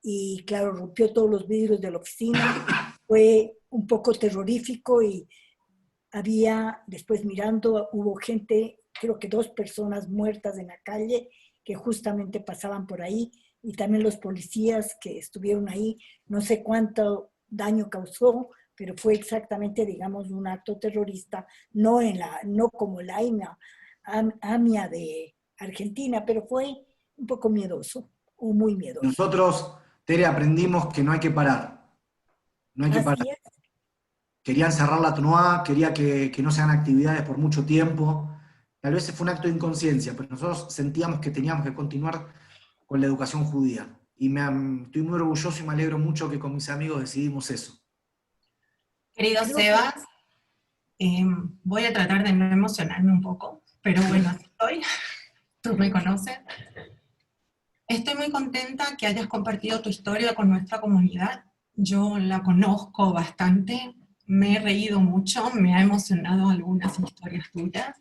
y claro, rompió todos los vidrios de la oficina. Fue un poco terrorífico y había, después mirando, hubo gente, creo que 2 personas muertas en la calle que justamente pasaban por ahí, y también los policías que estuvieron ahí. No sé cuánto daño causó, pero fue exactamente, digamos, un acto terrorista, no como la AMIA de Argentina, pero fue un poco miedoso, o muy miedoso. Nosotros, Tere, aprendimos que no hay que parar. No hay que parar. Querían cerrar la TNUA, quería que no se hagan actividades por mucho tiempo. Tal vez fue un acto de inconsciencia, pero nosotros sentíamos que teníamos que continuar con la educación judía. Y estoy muy orgulloso y me alegro mucho que con mis amigos decidimos eso. Querido Sebas, voy a tratar de no emocionarme un poco, pero bueno, así estoy. Tú me conoces. Estoy muy contenta que hayas compartido tu historia con nuestra comunidad. Yo la conozco bastante, me he reído mucho, me ha emocionado algunas historias tuyas.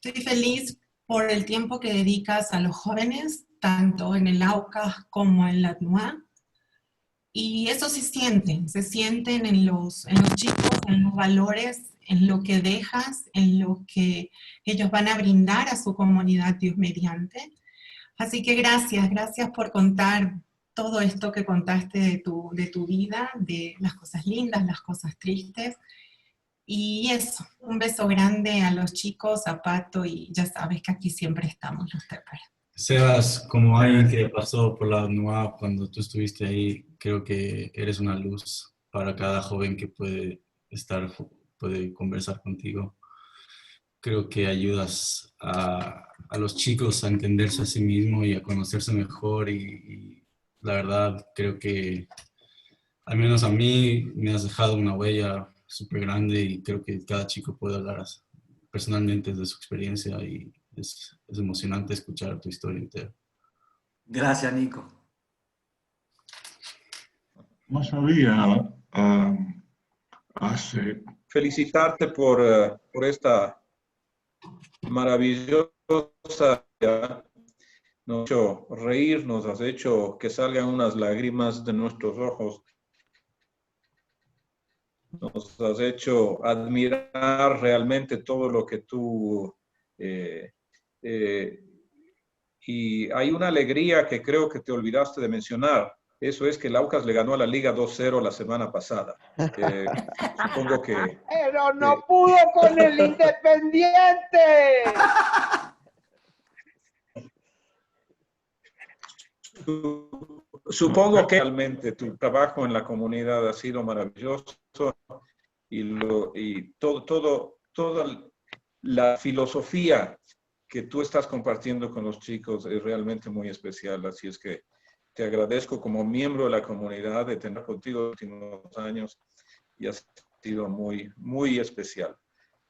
Estoy feliz por el tiempo que dedicas a los jóvenes, tanto en el AUCAS como en la TNUA. Y eso se sienten en los chicos, en los valores, en lo que dejas, en lo que ellos van a brindar a su comunidad, Dios mediante. Así que gracias por contar todo esto que contaste de tu vida, de las cosas lindas, las cosas tristes. Y eso, un beso grande a los chicos, a Pato, y ya sabes que aquí siempre estamos los Tepper. Sebas, como alguien que pasó por la NUA cuando tú estuviste ahí, creo que eres una luz para cada joven que puede conversar contigo. Creo que ayudas a los chicos a entenderse a sí mismos y a conocerse mejor, y la verdad creo que al menos a mí me has dejado una huella súper grande, y creo que cada chico puede hablar personalmente de su experiencia, y es emocionante escuchar tu historia entera. Gracias, Nico. No sabía, felicitarte por esta maravillosa, nos has hecho reír, nos has hecho que salgan unas lágrimas de nuestros ojos. nos has hecho admirar realmente todo lo que tú... y hay una alegría que creo que te olvidaste de mencionar. Eso es que el Aucas le ganó a la Liga 2-0 la semana pasada. Supongo que... Pero no pudo con el Independiente. Supongo que realmente tu trabajo en la comunidad ha sido maravilloso y toda la filosofía que tú estás compartiendo con los chicos es realmente muy especial. Así es que te agradezco como miembro de la comunidad de tener contigo los últimos años y ha sido muy, muy especial.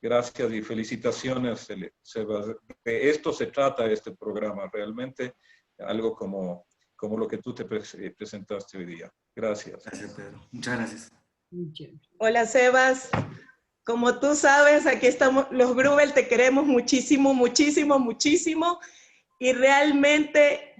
Gracias y felicitaciones, Sebas. De esto se trata este programa, realmente algo como lo que tú te presentaste hoy día. Gracias. Gracias, Pedro. Muchas gracias. Hola, Sebas. Como tú sabes, aquí estamos, los Grubel, te queremos muchísimo, muchísimo, muchísimo. Y realmente,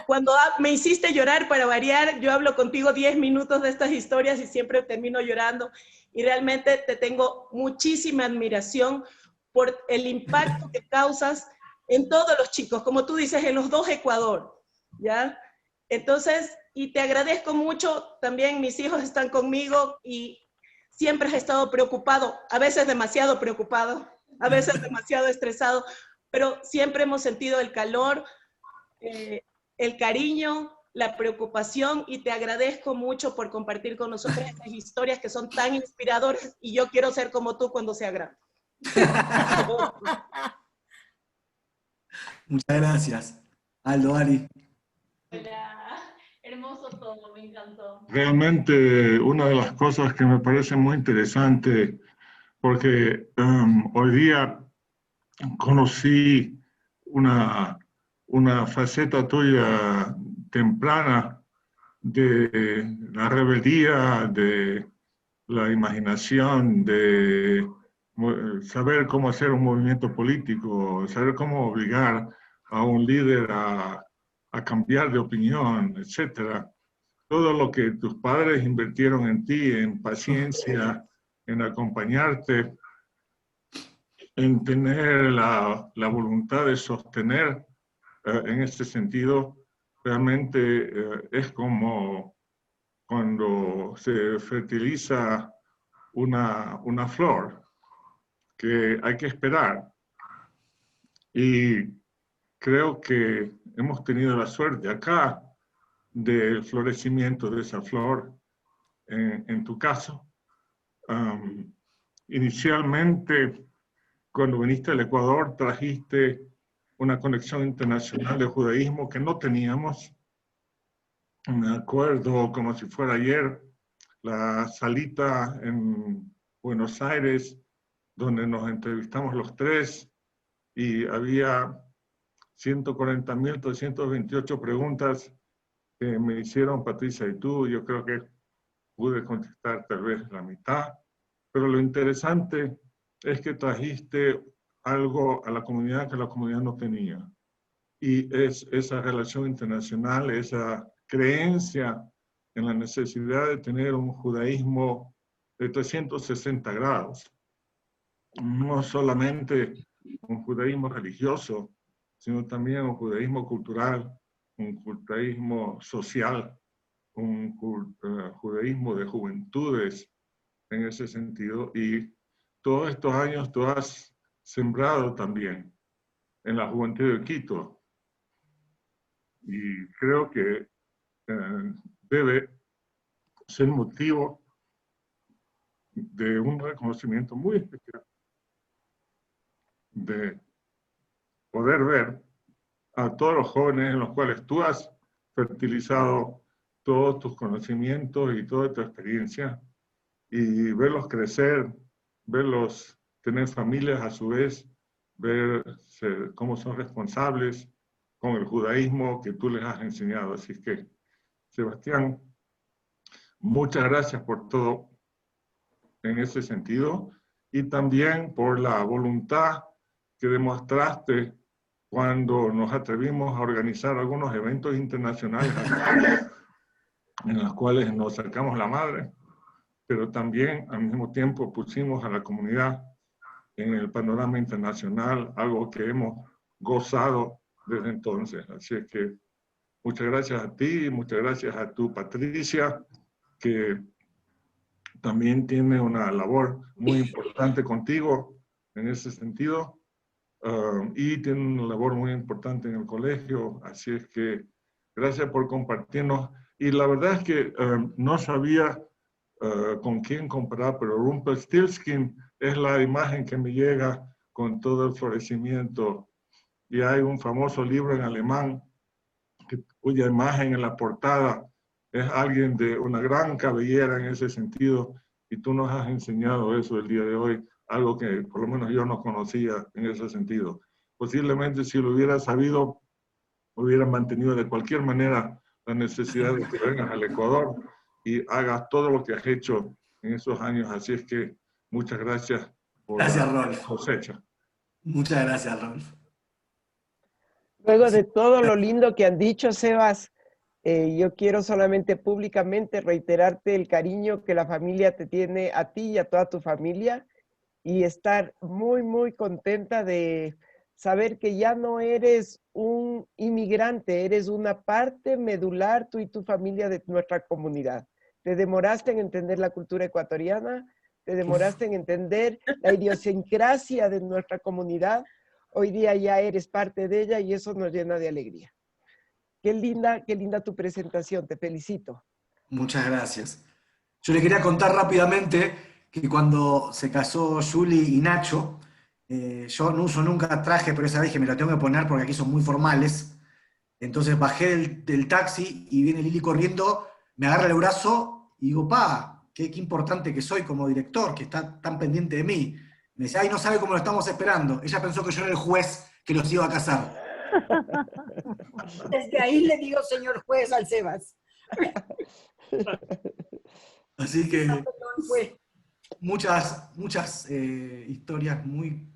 cuando me hiciste llorar para variar, yo hablo contigo 10 minutos de estas historias y siempre termino llorando. Y realmente te tengo muchísima admiración por el impacto que causas en todos los chicos, como tú dices, en los dos Ecuador, ¿ya? Entonces, y te agradezco mucho, también mis hijos están conmigo y siempre has estado preocupado, a veces demasiado preocupado, a veces demasiado estresado, pero siempre hemos sentido el calor, el cariño, la preocupación y te agradezco mucho por compartir con nosotros estas historias que son tan inspiradoras y yo quiero ser como tú cuando sea grande. Muchas gracias. Aldo, Ari. Hola, hermoso todo, me encantó. Realmente una de las cosas que me parece muy interesante, porque hoy día conocí una faceta tuya temprana de la rebeldía, de la imaginación, de saber cómo hacer un movimiento político, saber cómo obligar a un líder a cambiar de opinión, etcétera. Todo lo que tus padres invirtieron en ti, en paciencia, en acompañarte, en tener la voluntad de sostener en este sentido, realmente es como cuando se fertiliza una flor, que hay que esperar. Y creo que hemos tenido la suerte acá del florecimiento de esa flor, en tu caso. Inicialmente, cuando viniste al Ecuador, trajiste una conexión internacional de judaísmo que no teníamos. Me acuerdo como si fuera ayer, la salita en Buenos Aires, donde nos entrevistamos los tres y había 140.328 preguntas que me hicieron Patricia y tú. Yo creo que pude contestar tal vez la mitad, pero lo interesante es que trajiste algo a la comunidad que la comunidad no tenía. Y es esa relación internacional, esa creencia en la necesidad de tener un judaísmo de 360 grados. No solamente un judaísmo religioso, sino también un judaísmo cultural, un judaísmo social, un judaísmo de juventudes en ese sentido. Y todos estos años tú has sembrado también en la juventud de Quito. Y creo que debe ser motivo de un reconocimiento muy especial, de poder ver a todos los jóvenes en los cuales tú has fertilizado todos tus conocimientos y toda tu experiencia, y verlos crecer, verlos tener familias a su vez, ver cómo son responsables con el judaísmo que tú les has enseñado. Así que, Sebastián, muchas gracias por todo en ese sentido y también por la voluntad que demostraste cuando nos atrevimos a organizar algunos eventos internacionales en los cuales nos sacamos la madre pero también al mismo tiempo pusimos a la comunidad en el panorama internacional, algo que hemos gozado desde entonces. Así es que muchas gracias a ti, muchas gracias a tu Patricia, que también tiene una labor muy importante contigo en ese sentido, y tiene una labor muy importante en el colegio. Así es que gracias por compartirnos. Y la verdad es que no sabía con quién comparar, pero Rumpelstiltskin es la imagen que me llega con todo el florecimiento. Y hay un famoso libro en alemán cuya imagen en la portada es alguien de una gran cabellera en ese sentido, y tú nos has enseñado eso el día de hoy, algo que por lo menos yo no conocía en ese sentido. Posiblemente si lo hubiera sabido, hubiera mantenido de cualquier manera la necesidad de que vengas al Ecuador y hagas todo lo que has hecho en esos años. Así es que muchas gracias por la cosecha. Muchas gracias, Rolf. Luego de todo lo lindo que han dicho, Sebas, yo quiero solamente públicamente reiterarte el cariño que la familia te tiene a ti y a toda tu familia, y estar muy, muy contenta de saber que ya no eres un inmigrante, eres una parte medular, tú y tu familia, de nuestra comunidad. Te demoraste en entender la cultura ecuatoriana, te demoraste en entender la idiosincrasia de nuestra comunidad. Hoy día ya eres parte de ella y eso nos llena de alegría. Qué linda tu presentación, te felicito. Muchas gracias. Yo le quería contar rápidamente que cuando se casó Julie y Nacho, yo no uso nunca traje, pero esa vez que me lo tengo que poner porque aquí son muy formales. Entonces bajé del taxi y viene Lili corriendo, me agarra el brazo y digo, pa, qué importante que soy como director, que está tan pendiente de mí. Me dice, ay, no sabe cómo lo estamos esperando. Ella pensó que yo era el juez que los iba a casar. Desde ahí le digo señor juez al Sebas. Así que muchas historias muy,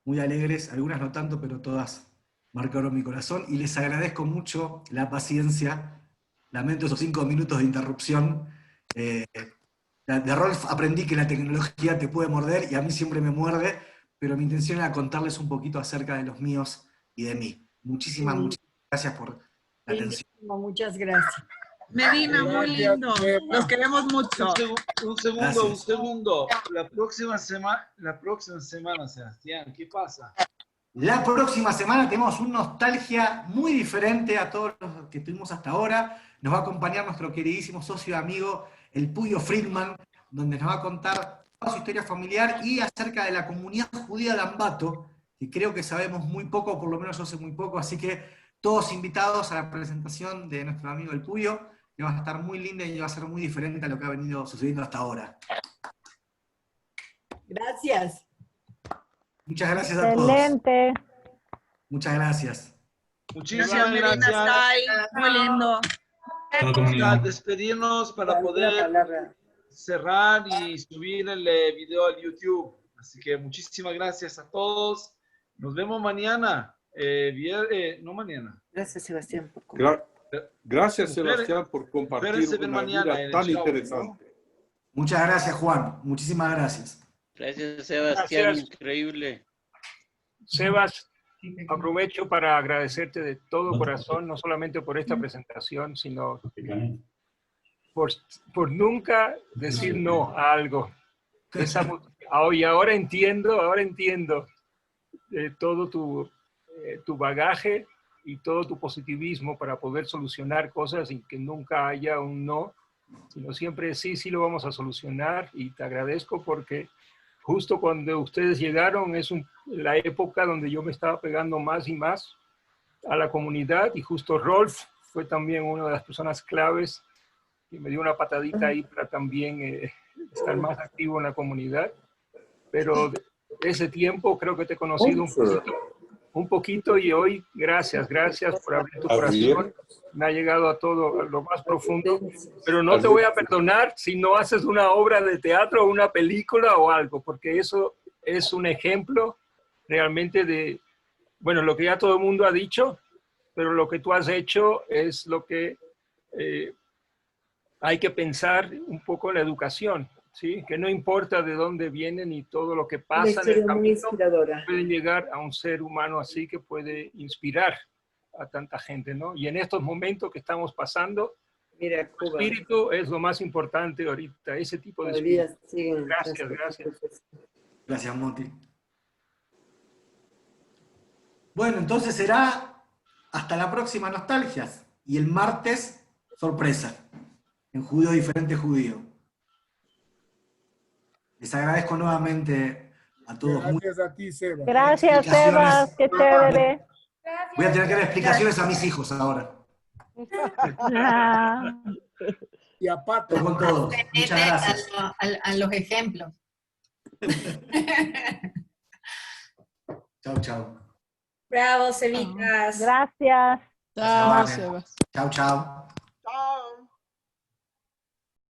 muy alegres, algunas no tanto, pero todas marcaron mi corazón, y les agradezco mucho la paciencia. Lamento esos 5 minutos de interrupción. De Rolf aprendí que la tecnología te puede morder, y a mí siempre me muerde, pero mi intención era contarles un poquito acerca de los míos y de mí. Muchísimas gracias por la atención. Muchas gracias. Medina, muy lindo. Los queremos mucho. Un segundo. La próxima semana, Sebastián, ¿qué pasa? La próxima semana tenemos una nostalgia muy diferente a todos los que tuvimos hasta ahora. Nos va a acompañar nuestro queridísimo socio y amigo, el Puyo Friedman, donde nos va a contar toda su historia familiar y acerca de la comunidad judía de Ambato, que creo que sabemos muy poco, por lo menos yo sé muy poco, así que todos invitados a la presentación de nuestro amigo el Puyo, que va a estar muy linda y va a ser muy diferente a lo que ha venido sucediendo hasta ahora. Gracias. Muchas gracias a todos. Excelente. Muchas gracias. Muchísimas gracias. Muy lindo. Vamos a despedirnos para poder cerrar y subir el video al YouTube. Así que muchísimas gracias a todos. Nos vemos mañana. No mañana. Gracias, Sebastián, por Gracias, Sebastián, por compartir una vida tan interesante. Muchas gracias, Juan. Muchísimas gracias. Gracias, Sebastián. Gracias. Increíble. Sebas, aprovecho para agradecerte de todo corazón, no solamente por esta presentación, sino por nunca decir no a algo. Y ahora entiendo todo tu bagaje y todo tu positivismo para poder solucionar cosas y que nunca haya un no, sino siempre sí lo vamos a solucionar, y te agradezco porque justo cuando ustedes llegaron es la época donde yo me estaba pegando más y más a la comunidad, y justo Rolf fue también una de las personas claves que me dio una patadita ahí para también estar más activo en la comunidad. Pero ese tiempo creo que te he conocido un poquito, y hoy gracias por abrir tu corazón. Me ha llegado a todo, a lo más profundo, pero no te voy a perdonar si no haces una obra de teatro o una película o algo, porque eso es un ejemplo realmente de, bueno, lo que ya todo el mundo ha dicho, pero lo que tú has hecho es lo que hay que pensar un poco en la educación. ¿sí? Que no importa de dónde vienen y todo lo que pasa en el historia muy camino, inspiradora. pueden llegar a un ser humano así que puede inspirar a tanta gente, ¿no? Y en estos momentos que estamos pasando, Mira, el Cuba. espíritu es lo más importante ahorita, ese tipo de Todavía espíritu. siguen Gracias, gracias. Gracias, Moti. Bueno, entonces será hasta la próxima Nostalgias. Y el martes, sorpresa, en Judío Diferente Judío. Les agradezco nuevamente a todos. Gracias a ti, Sebas. Gracias, Sebas, qué chévere. Voy a tener que dar explicaciones a mis hijos ahora. Y a Pato. Con todo. Muchas gracias. A los ejemplos. Chau, chau. Bravo, Cevitas. Gracias. Chao, Sebas. Chau, chau.